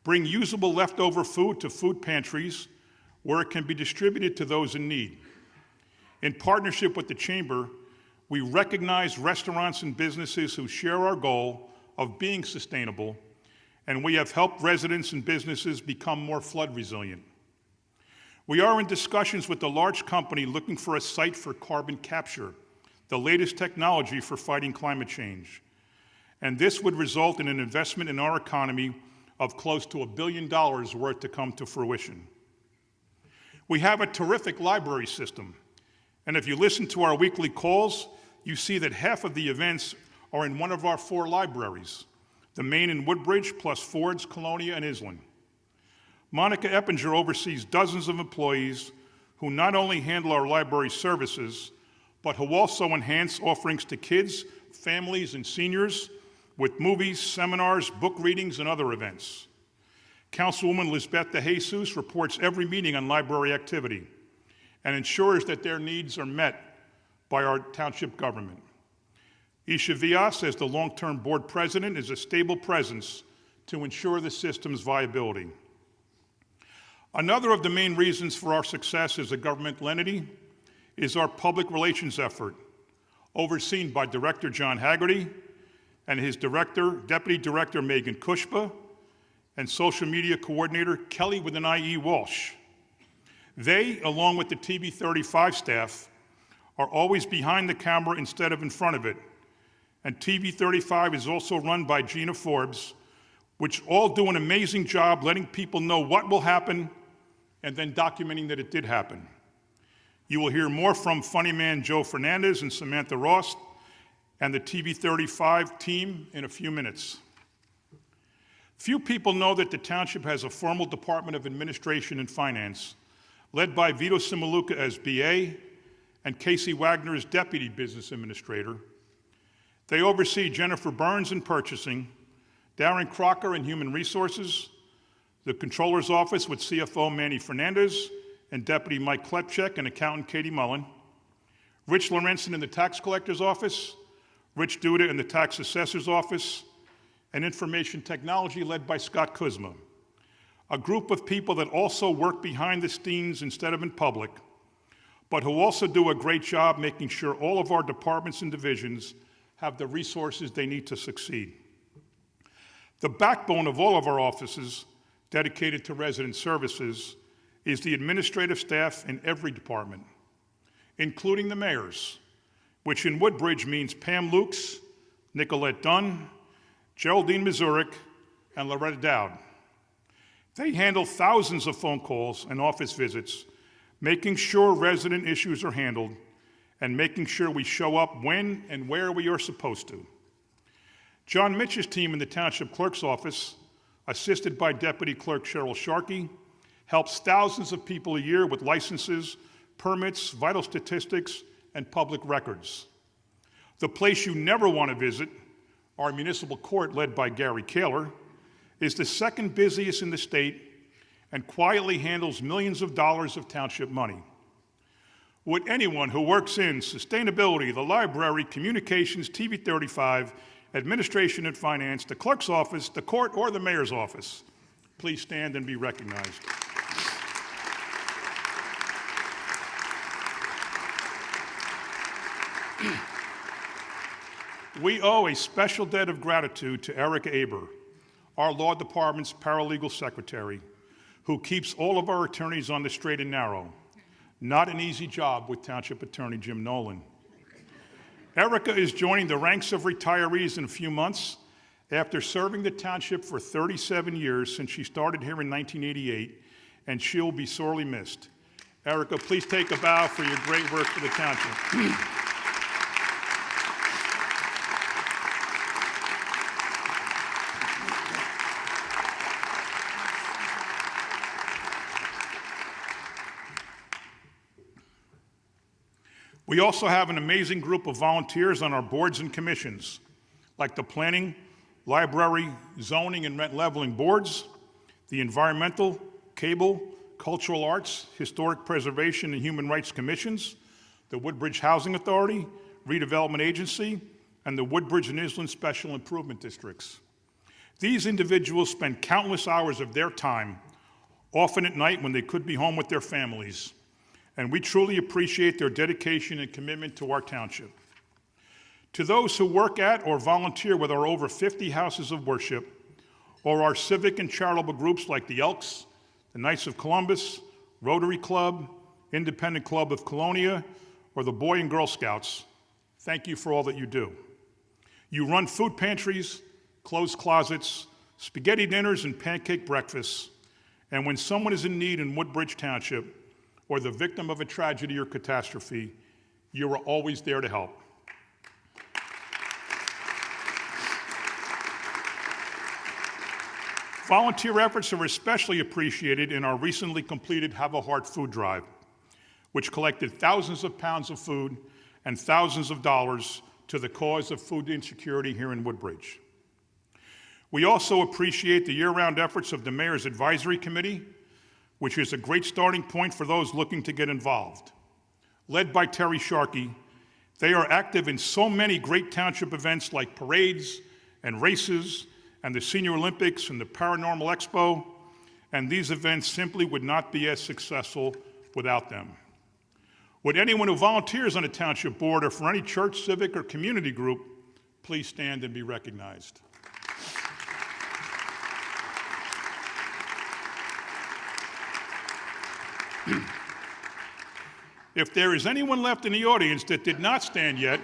bring usable leftover food to food pantries where it can be distributed to those in need. In partnership with the Chamber, we recognize restaurants and businesses who share our goal of being sustainable, and we have helped residents and businesses become more flood resilient. We are in discussions with a large company looking for a site for carbon capture, the latest technology for fighting climate change. And this would result in an investment in our economy of close to $1 billion worth to come to fruition. We have a terrific library system, and if you listen to our weekly calls, you see that half of the events are in one of our 4 libraries, the main in Woodbridge, plus Ford's, Colonia, and Island. Monica Eppinger oversees dozens of employees who not only handle our library services, but who also enhance offerings to kids, families, and seniors with movies, seminars, book readings, and other events. Councilwoman Lisbeth De Jesus reports every meeting on library activity and ensures that their needs are met by our township government. Isha Vias, as the long-term board president, is a stable presence to ensure the system's viability. Another of the main reasons for our success as a governmental entity is our public relations effort, overseen by Director John Haggerty and his Deputy Director Megan Kushba, and Social Media Coordinator Kelly with an IE Walsh. They, along with the TV35 staff, are always behind the camera instead of in front of it. And TV35 is also run by Gina Forbes, which all do an amazing job letting people know what will happen and then documenting that it did happen. You will hear more from funny man Joe Fernandez and Samantha Ross and the TV35 team in a few minutes. Few people know that the township has a formal Department of Administration and Finance, led by Vito Simaluka as BA and Casey Wagner as Deputy Business Administrator. They oversee Jennifer Burns in Purchasing, Darren Crocker in Human Resources, the Controller's Office with CFO Manny Fernandez and Deputy Mike Klepchek and Accountant Katie Mullen, Rich Lorenzen in the Tax Collector's Office, Rich Duda in the Tax Assessor's Office, and Information Technology led by Scott Kuzma, a group of people that also work behind the scenes instead of in public, but who also do a great job making sure all of our departments and divisions have the resources they need to succeed. The backbone of all of our offices dedicated to resident services is the administrative staff in every department, including the mayors, which in Woodbridge means Pam Lukes, Nicolette Dunn, Geraldine Mazurik, and Loretta Dowd. They handle thousands of phone calls and office visits, making sure resident issues are handled and making sure we show up when and where we are supposed to. John Mitch's team in the Township Clerk's Office, assisted by Deputy Clerk Cheryl Sharkey, helps thousands of people a year with licenses, permits, vital statistics, and public records. The place you never want to visit, our municipal court led by Gary Kaler, is the second busiest in the state and quietly handles millions of dollars of township money. Would anyone who works in sustainability, the library, communications, TV35, administration and finance, the clerk's office, the court, or the mayor's office, please stand and be recognized. We owe a special debt of gratitude to Erica Aber, our law department's paralegal secretary, who keeps all of our attorneys on the straight and narrow. Not an easy job with Township Attorney Jim Nolan. Erica is joining the ranks of retirees in a few months after serving the township for 37 years since she started here in 1988, and she'll be sorely missed. Erica, please take a bow for your great work for the township. We also have an amazing group of volunteers on our boards and commissions, like the Planning, Library, Zoning, and Rent Leveling Boards, the Environmental, Cable, Cultural Arts, Historic Preservation, and Human Rights Commissions, the Woodbridge Housing Authority, Redevelopment Agency, and the Woodbridge and Island Special Improvement Districts. These individuals spend countless hours of their time, often at night when they could be home with their families, and we truly appreciate their dedication and commitment to our township. To those who work at or volunteer with our over 50 houses of worship, or our civic and charitable groups like the Elks, the Knights of Columbus, Rotary Club, Independent Club of Colonia, or the Boy and Girl Scouts, thank you for all that you do. You run food pantries, clothes closets, spaghetti dinners, and pancake breakfasts, and when someone is in need in Woodbridge Township or the victim of a tragedy or catastrophe, you are always there to help. Volunteer efforts are especially appreciated in our recently completed Have a Heart food drive, which collected thousands of pounds of food and thousands of dollars to the cause of food insecurity here in Woodbridge. We also appreciate the year-round efforts of the Mayor's Advisory Committee, which is a great starting point for those looking to get involved. Led by Terry Sharkey, they are active in so many great township events like parades and races and the Senior Olympics and the Paranormal Expo, and these events simply would not be as successful without them. Would anyone who volunteers on a township board or for any church, civic, or community group please stand and be recognized? If there is anyone left in the audience that did not stand yet,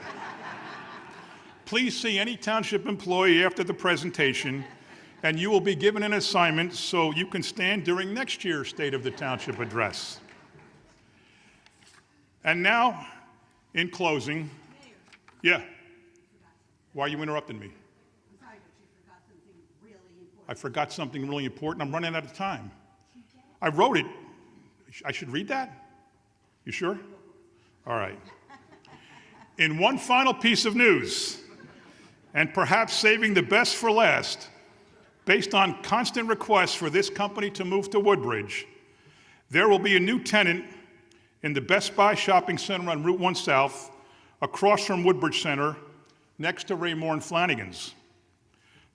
please see any township employee after the presentation, and you will be given an assignment so you can stand during next year's State of the Township address. And now, in closing, yeah, why are you interrupting me? I forgot something really important. I'm running out of time. I wrote it. I should read that? You sure? All right. In one final piece of news, and perhaps saving the best for last, based on constant requests for this company to move to Woodbridge, there will be a new tenant in the Best Buy shopping center on Route 1 South, across from Woodbridge Center, next to Raymore and Flanagan's.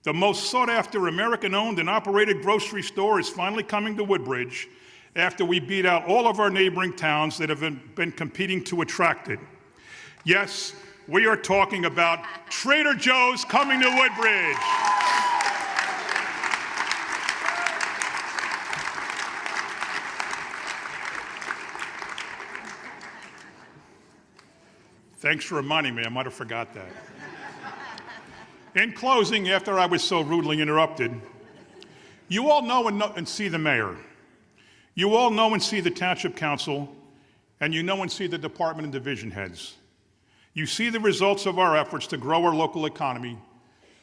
The most sought-after American-owned and operated grocery store is finally coming to Woodbridge after we beat out all of our neighboring towns that have been competing to attract it. Yes, we are talking about Trader Joe's coming to Woodbridge. Thanks for reminding me, I might have forgot that. In closing, after I was so rudely interrupted, you all know and see the mayor. You all know and see the township council, and you know and see the department and division heads. You see the results of our efforts to grow our local economy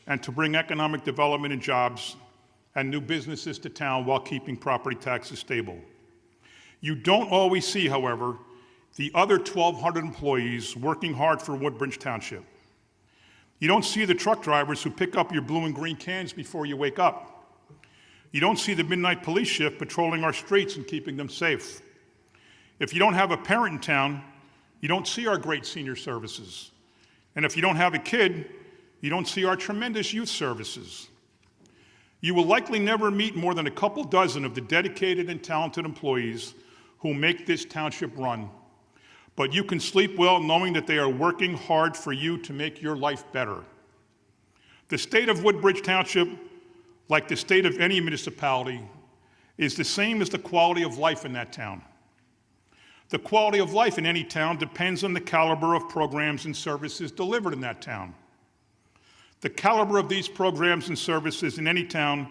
and to bring economic development and jobs and new businesses to town while keeping property taxes stable. You don't always see, however, the other 1,200 employees working hard for Woodbridge Township. You don't see the truck drivers who pick up your blue and green cans before you wake up. You don't see the midnight police shift patrolling our streets and keeping them safe. If you don't have a parent in town, you don't see our great senior services. And if you don't have a kid, you don't see our tremendous youth services. You will likely never meet more than a couple dozen of the dedicated and talented employees who make this township run. But you can sleep well knowing that they are working hard for you to make your life better. The state of Woodbridge Township, like the state of any municipality, is the same as the quality of life in that town. The quality of life in any town depends on the caliber of programs and services delivered in that town. The caliber of these programs and services in any town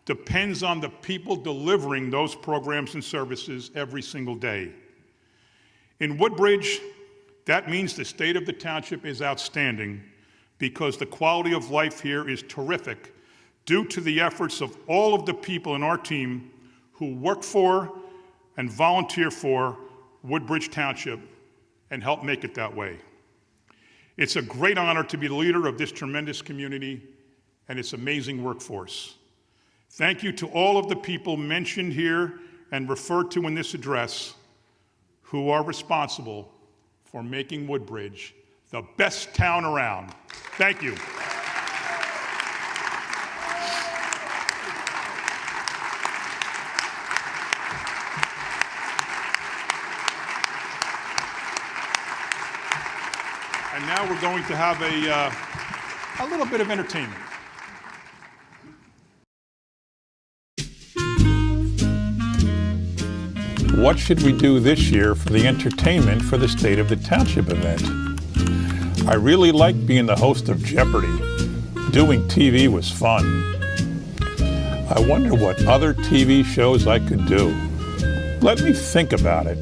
depends on the people delivering those programs and services every single day. In Woodbridge, that means the state of the township is outstanding because the quality of life here is terrific due to the efforts of all of the people in our team who work for and volunteer for Woodbridge Township and help make it that way. It's a great honor to be the leader of this tremendous community and its amazing workforce. Thank you to all of the people mentioned here and referred to in this address who are responsible for making Woodbridge the best town around. Thank you. And now we're going to have a little bit of entertainment. what should we do this year for the entertainment for the State of the Township event? I really liked being the host of Jeopardy! Doing TV was fun. I wonder what other TV shows I could do. Let me think about it.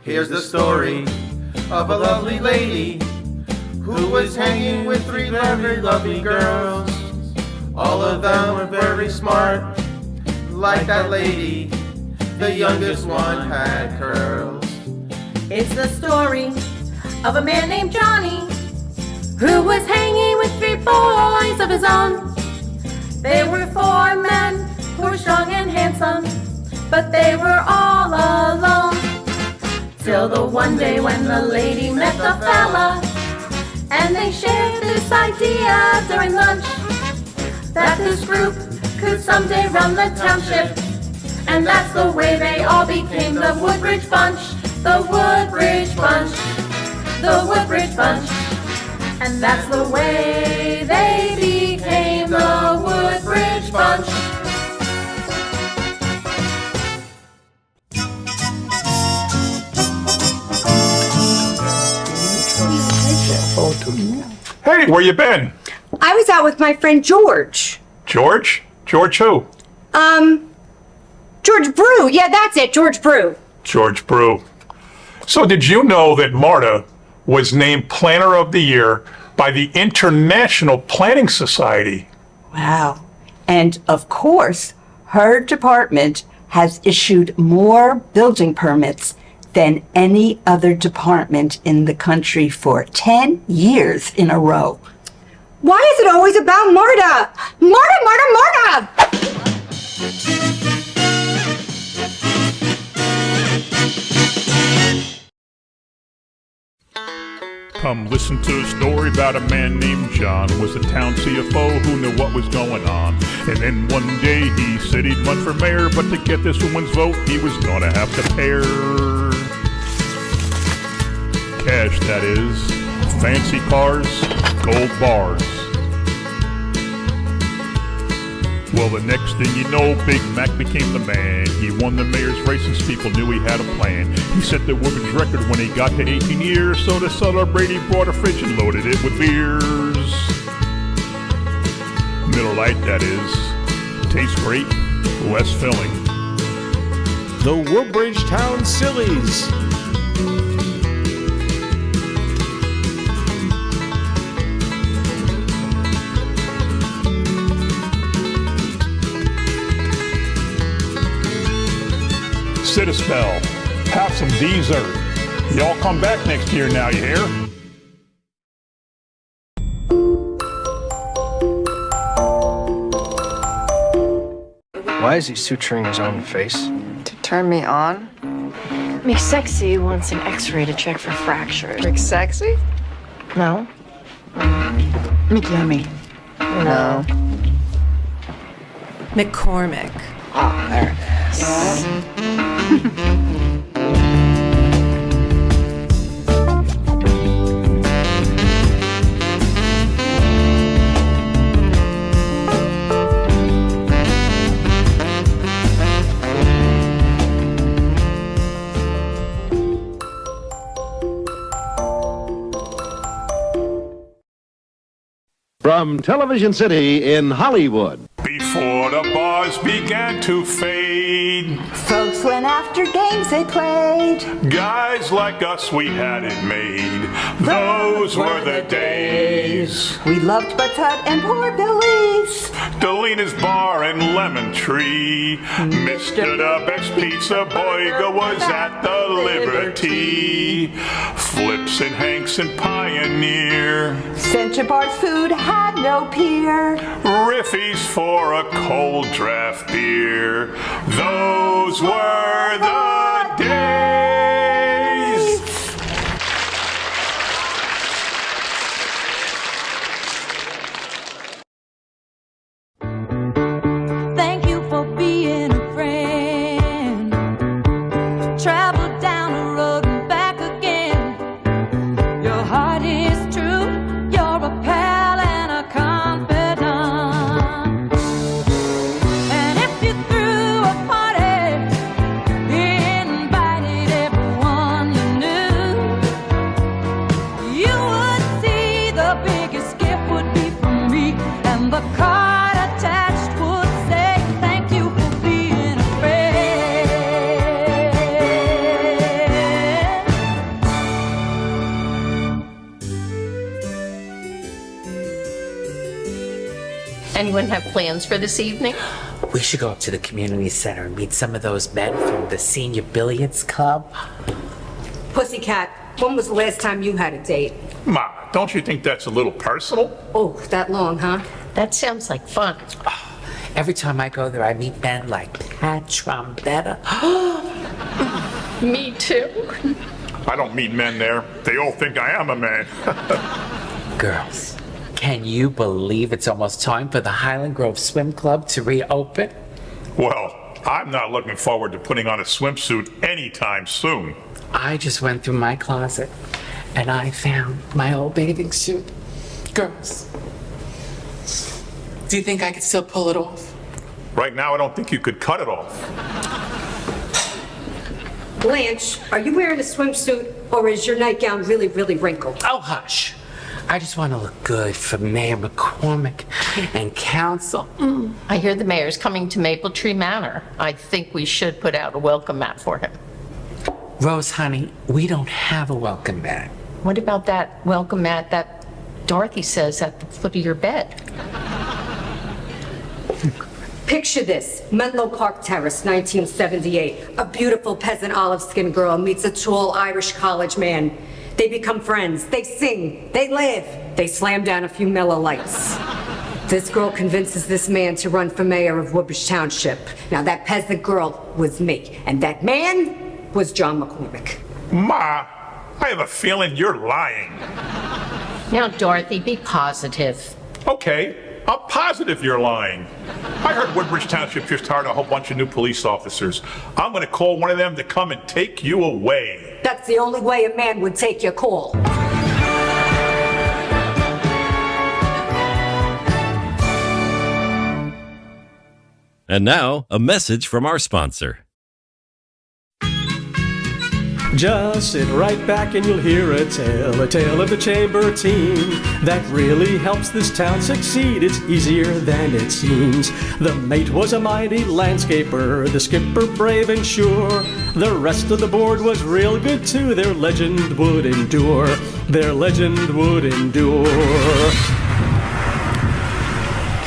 Here's the story of a lovely lady who was hanging with three very lovely girls. All of them were very smart, like that lady. The youngest one had curls. It's the story of a man named Johnny who was hanging with three boys of his own. They were four men who were strong and handsome, but they were all alone. Till the one day when the lady met the fella, and they shared this idea during lunch, that this group could someday run the township. And that's the way they all became the Woodbridge Bunch, the Woodbridge Bunch, the Woodbridge Bunch. And that's the way they became the Woodbridge Bunch. Hey, where you been? I was out with my friend George. George? George who? George Brew. Yeah, that's it, George Brew. George Brew. So did you know that Marta was named Planner of the Year by the International Planning Society? Wow. And of course, her department has issued more building permits than any other department in the country for 10 years in a row. Why is it always about Marta? Marta, Marta, Marta! Come listen to a story about a man named John. Was a town CFO who knew what was going on. And then one day he said he'd run for mayor, but to get this woman's vote, he was gonna have to pay her cash, that is. Fancy cars, gold bars. Well, the next thing you know, Big Mac became the man. He won the mayor's race and people knew he had a plan. He set the Woodbridge record when he got to 18 years. So to celebrate, he brought a fridge and loaded it with beers. Miller Lite, that is. Tastes great, less filling. The Woodbridge Town Sillies. Sit a spell, have some dessert. Y'all come back next year now, you hear? Why is he suturing his own face? To turn me on? McSexy wants an x-ray to check for fractures. McSexy? No? McYummy? No. McCormick? Oh, there it is. From Television City in Hollywood. Beef before the bars began to fade. Folks went after games they played. Guys like us, we had it made. Those were the days. We loved Bud's Hut and Poor Billy's. Delina's Bar and Lemon Tree. Mr. the Best Pizza Boyga was at the Liberty. Flips and Hanks and Pioneer. Central Bar's food had no peer. Riffies for a cold draft beer. Those were the days. Thank you for being a friend. Travel down the road and back again. Your heart is true. You're a pal and a confidant. And if you threw a party, invited everyone you knew, you would see the biggest gift would be from me, and the card attached would say, thank you for being a friend. Anyone have plans for this evening? We should go up to the community center and meet some of those men from the senior billiards club. Pussycat, when was the last time you had a date? Ma, don't you think that's a little personal? Oh, that long, huh? That sounds like fun. Every time I go there, I meet men like Pat Trombetta. Me too. I don't meet men there. They all think I am a man. Girls, can you believe it's almost time for the Highland Grove Swim Club to reopen? Well, I'm not looking forward to putting on a swimsuit anytime soon. I just went through my closet and I found my old bathing suit. Girls, do you think I could still pull it off? Right now, I don't think you could cut it off. Blanche, are you wearing a swimsuit or is your nightgown really, really wrinkled? Oh, hush. I just want to look good for Mayor McCormick and council. I hear the mayor's coming to Maple Tree Manor. I think we should put out a welcome mat for him. Rose, honey, we don't have a welcome mat. What about that welcome mat that Dorothy says at the foot of your bed? Picture this, Menlo Park Terrace, 1978. A beautiful peasant olive-skinned girl meets a tall Irish college man. They become friends, they sing, they live, they slam down a few Miller Lights. This girl convinces this man to run for mayor of Woodbridge Township. Now that peasant girl was me, and that man was John McCormick. Ma, I have a feeling you're lying. Now, Dorothy, be positive. Okay, I'm positive you're lying. I heard Woodbridge Township just hired a whole bunch of new police officers. I'm gonna call one of them to come and take you away. That's the only way a man would take your call. And now, a message from our sponsor. Just sit right back and you'll hear a tale of the chamber team that really helps this town succeed. It's easier than it seems. The mate was a mighty landscaper, the skipper brave and sure. The rest of the board was real good too. Their legend would endure. Their legend would endure.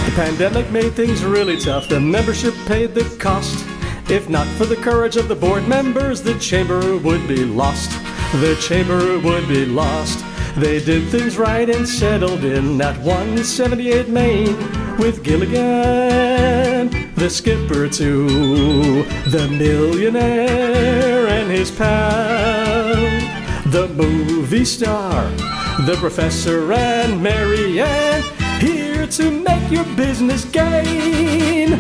The pandemic made things really tough. The membership paid the cost. If not for the courage of the board members, the chamber would be lost. The chamber would be lost. They did things right and settled in at 178 Main with Gilligan, the skipper too, the millionaire and his pal, the movie star, the professor and Mary Ann, here to make your business gain.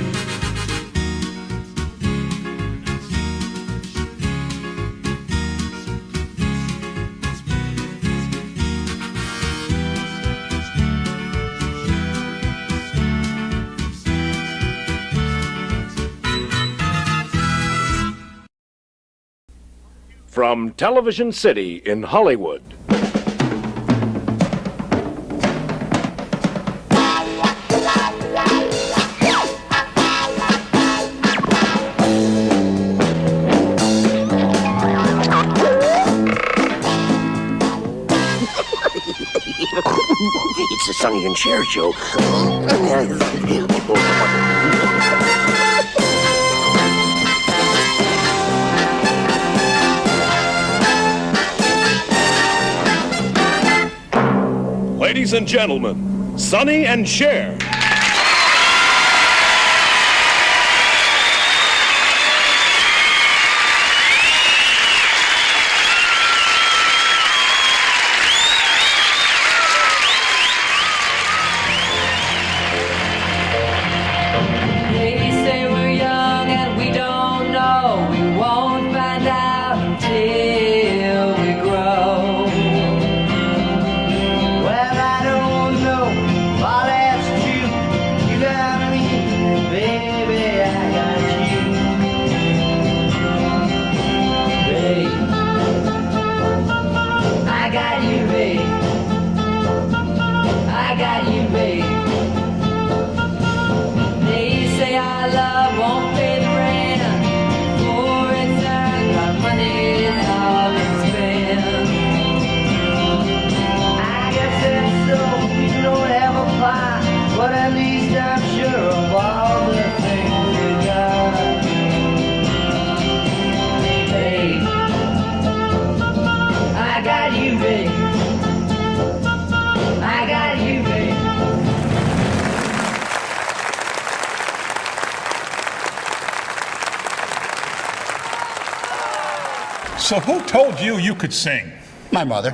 From Television City in Hollywood. Sonny and Cher show. Ladies and gentlemen, Sonny and Cher. They say we're young and we don't know. We won't find out until we grow. Well, I don't know. I'll ask you. You got me, baby. I got you, babe. I got you, babe. I got you, babe. They say our love won't pay the rent, for it's earned, our money is all we spend. I guess that's so, we don't have a plot, but at least I'm sure of all the things we got. Babe, I got you, babe. I got you, babe. So who told you you could sing? My mother.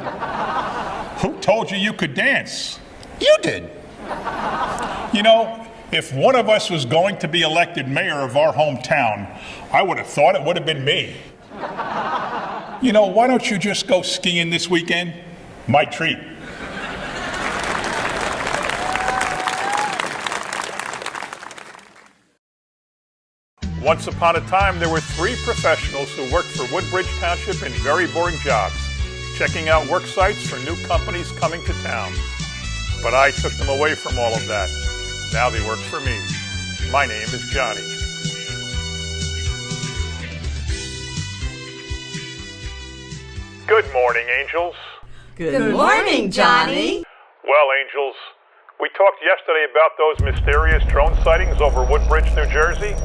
Who told you you could dance? You did. You know, if one of us was going to be elected mayor of our hometown, I would have thought it would have been me. You know, why don't you just go skiing this weekend? My treat. Once upon a time, there were 3 professionals who worked for Woodbridge Township in very boring jobs, checking out work sites for new companies coming to town. But I took them away from all of that. Now they work for me. My name is Johnny. Good morning, angels. Good morning, Johnny. Well, angels, we talked yesterday about those mysterious drone sightings over Woodbridge, New Jersey.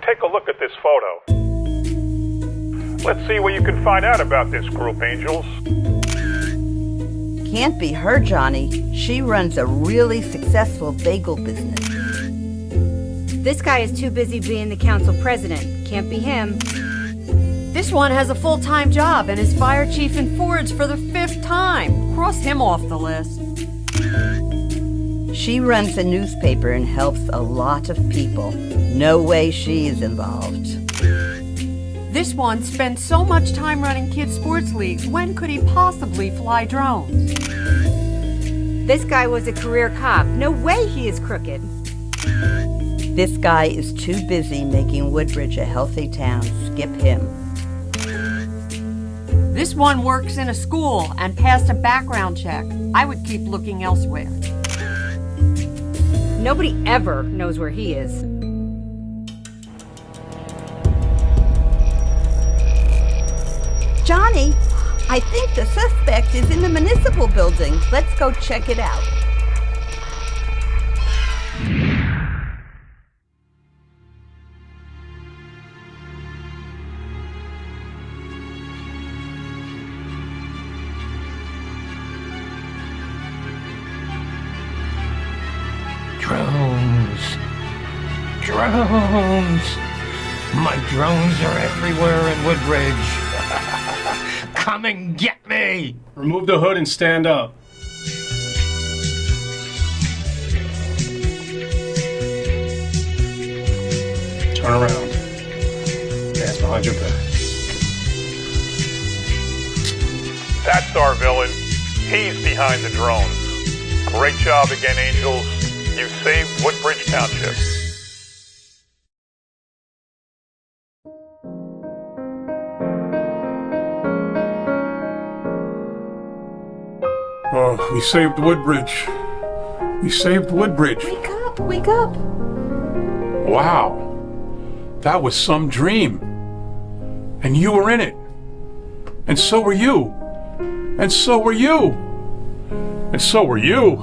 Take a look at this photo. Let's see what you can find out about this group, angels. Can't be her, Johnny. She runs a really successful bagel business. This guy is too busy being the council president. Can't be him. This one has a full-time job and is fire chief in Fords for the 5th time. Cross him off the list. She runs a newspaper and helps a lot of people. No way she is involved. This one spends so much time running kids' sports leagues. When could he possibly fly drones? This guy was a career cop. No way he is crooked. This guy is too busy making Woodbridge a healthy town. Skip him. This one works in a school and passed a background check. I would keep looking elsewhere. Nobody ever knows where he is. Johnny, I think the suspect is in the municipal building. Let's go check it out. Drones. My drones are everywhere in Woodbridge. Come and get me! Remove the hood and stand up. Turn around. Hands behind your back. That's our villain. He's behind the drones. Great job again, angels. You saved Woodbridge Township. Oh, we saved Woodbridge. We saved Woodbridge. Wake up, wake up. Wow. That was some dream. And you were in it. And so were you. And so were you. And so were you.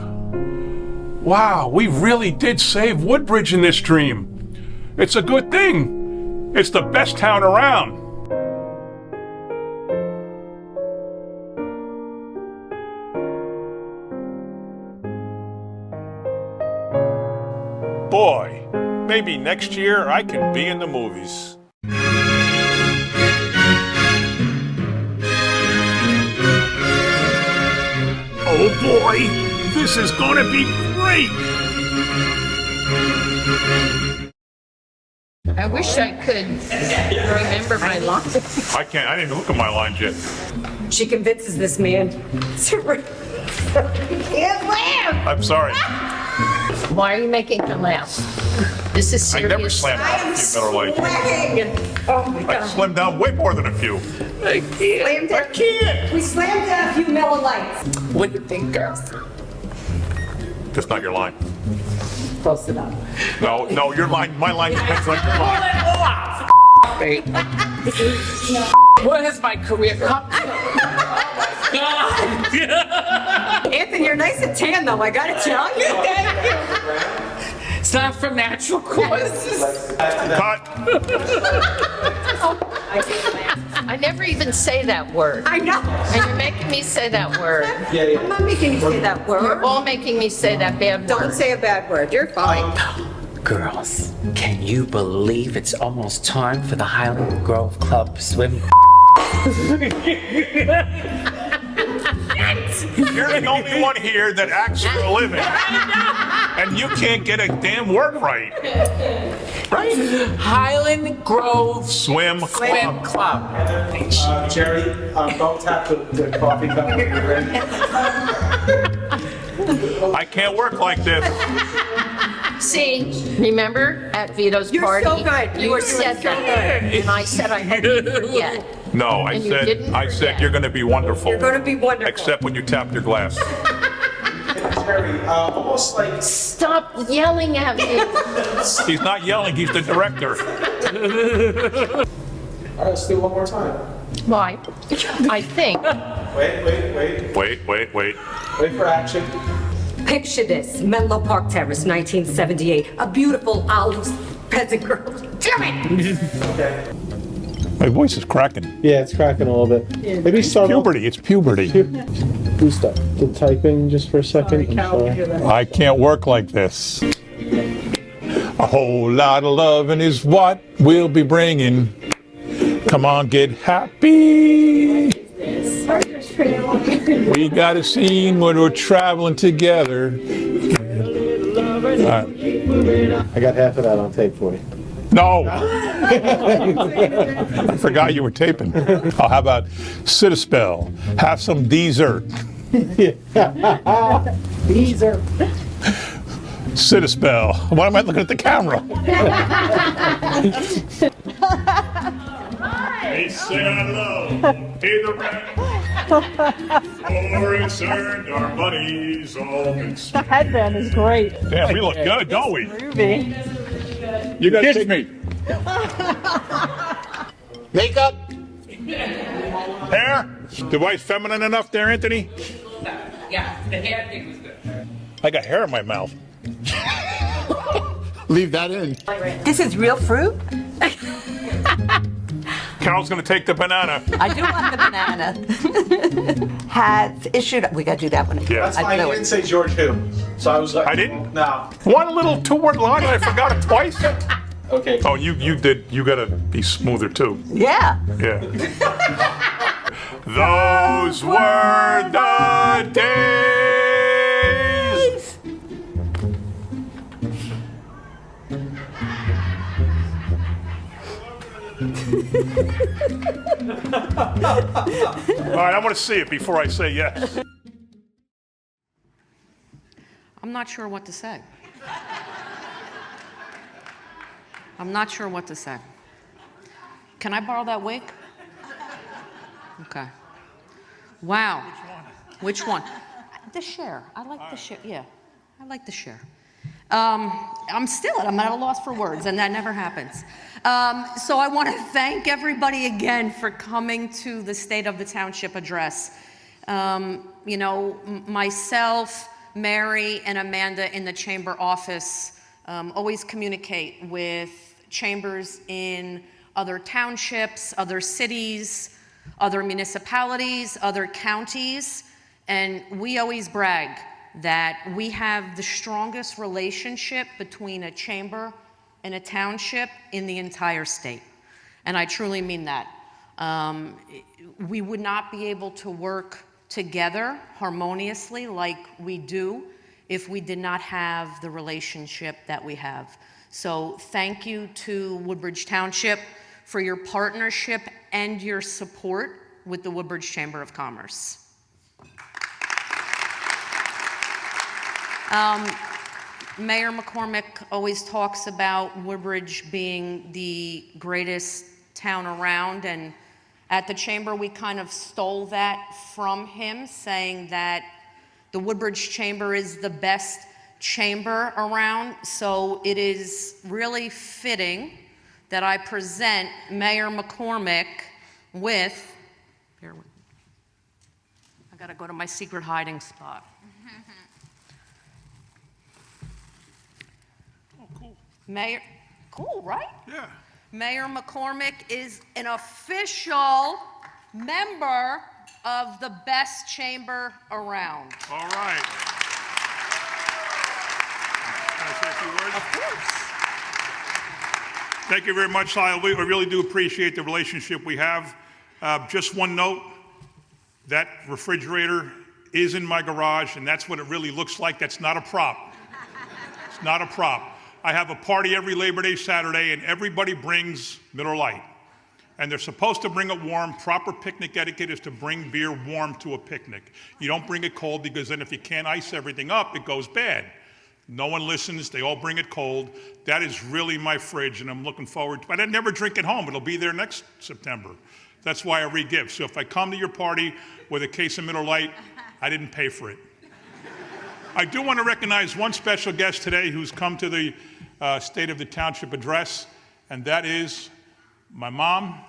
Wow, we really did save Woodbridge in this dream. It's a good thing. It's the best town around. Boy, maybe next year I can be in the movies. Oh boy, this is gonna be great! I wish I could remember my lines. I can't, I didn't look at my lines yet. She convinces this man. Can't laugh. I'm sorry. Why are you making her laugh? This is I serious. never slammed down a few Miller Lite. Oh my I God. slimmed down way more than a few. I can't. I can't! We slammed down a few Miller Lights. What do you think, girls? That's not your line. Close enough. No, your line, my line depends on your line. What has my career come to? Anthony, you're nice and tan though, I gotta tell you. Thank you. It's not from natural causes. Cut! I never even say that word. I know. And you're making me say that word. I'm not making you say that You're word. all making me say that bad Don't word. say a bad word, you're fine. Girls, can you believe it's almost time for the Highland Grove Club swim? You're the only one here that acts for a living. And you can't get a damn word right. Right? Highland Grove Swim Swim Club. Club. Jerry, don't tap the coffee cup when you're ready. I can't work like this. See, remember at Vito's You're party? so good. You were said so that. And I said I hope you forget. No, And you didn't I said forget. you're gonna be wonderful. You're gonna be wonderful. Except when you tap your glass. Jerry, almost like Stop yelling at me. He's not yelling, he's the director. All right, let's do it one more time. Why? I think. Wait Wait. for action. Picture this, Menlo Park Terrace, 1978. A beautiful olive peasant girl. Damn it! Okay. My voice is cracking. Yeah, it's cracking a little bit. Maybe start off. It's puberty. Please stop the typing just for a second. I'm sorry. I can't work like this. A whole lot of loving is what we'll be bringing. Come on, get happy. We got a scene when we're traveling together. I got half of that on tape for you. No. I forgot you were taping. Oh, how about sit a spell, have some dessert. Dessert. Sit a spell. Why am I looking at the camera? Hey, say hello. Hey, the rat. For it's earned our money's all been spent. The headband is great. Damn, we look good, don't we? Groovy. You gotta kiss me. Makeup. Hair. Device feminine enough there, Anthony? Yeah, the hair thing was good. I got hair in my mouth. Leave that in. This is real fruit? Carol's gonna take the banana. I do want the banana. Has issued, we gotta do that one. Yeah. That's fine. You didn't say George who. So I was like, I didn't? No. One little two-word line and I forgot it twice. Okay. Oh, you did. You gotta be smoother too. Yeah. Yeah. Those were the days. All right, I want to see it before I say yes. I'm not sure what to say. I'm not sure what to say. Can I borrow that wig? Okay. Wow. Which one? The share. I like the share. Yeah, I like the share. I'm at a loss for words, and that never happens. So I want to thank everybody again for coming to the State of the Township address. You know, myself, Mary, and Amanda in the chamber office always communicate with chambers in other townships, other cities, other municipalities, other counties, and we always brag that we have the strongest relationship between a chamber and a township in the entire state. And I truly mean that. We would not be able to work together harmoniously like we do if we did not have the relationship that we have. So thank you to Woodbridge Township for your partnership and your support with the Woodbridge Chamber of Commerce. Mayor McCormick always talks about Woodbridge being the greatest town around, and at the chamber we kind of stole that from him, saying that the Woodbridge Chamber is the best chamber around. So it is really fitting that I present Mayor McCormick with, here, I gotta go to my secret hiding spot. Mayor, cool, right? Yeah. Mayor McCormick is an official member of the best chamber around. All right. Can I say a few words? Of course. Thank you very much, Lyle. We really do appreciate the relationship we have. Just one note, that refrigerator is in my garage, and that's what it really looks like. That's not a prop. It's not a prop. I have a party every Labor Day Saturday, and everybody brings Miller Lite. And they're supposed to bring it warm. Proper picnic etiquette is to bring beer warm to a picnic. You don't bring it cold, because then if you can't ice everything up, it goes bad. No one listens. They all bring it cold. That is really my fridge, and I'm looking forward to it. I never drink it home. It'll be there next September. That's why I re-give. So if I come to your party with a case of Miller Lite, I didn't pay for it. I do want to recognize one special guest today who's come to the State of the Township address, and that is my mom.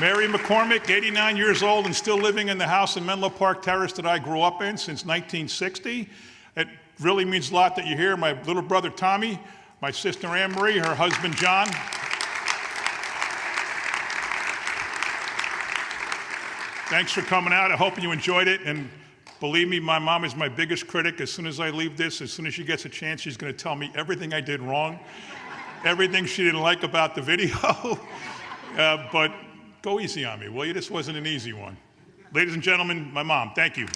Mary McCormick, 89 years old and still living in the house in Menlo Park Terrace that I grew up in since 1960. It really means a lot that you're here. My little brother Tommy, my sister Anne Marie, her husband John. Thanks for coming out. I hope you enjoyed it. And believe me, my mom is my biggest critic. As soon as I leave this, as soon as she gets a chance, she's going to tell me everything I did wrong, everything she didn't like about the video. But go easy on me, will you? This wasn't an easy one. Ladies and gentlemen, my mom, thank you.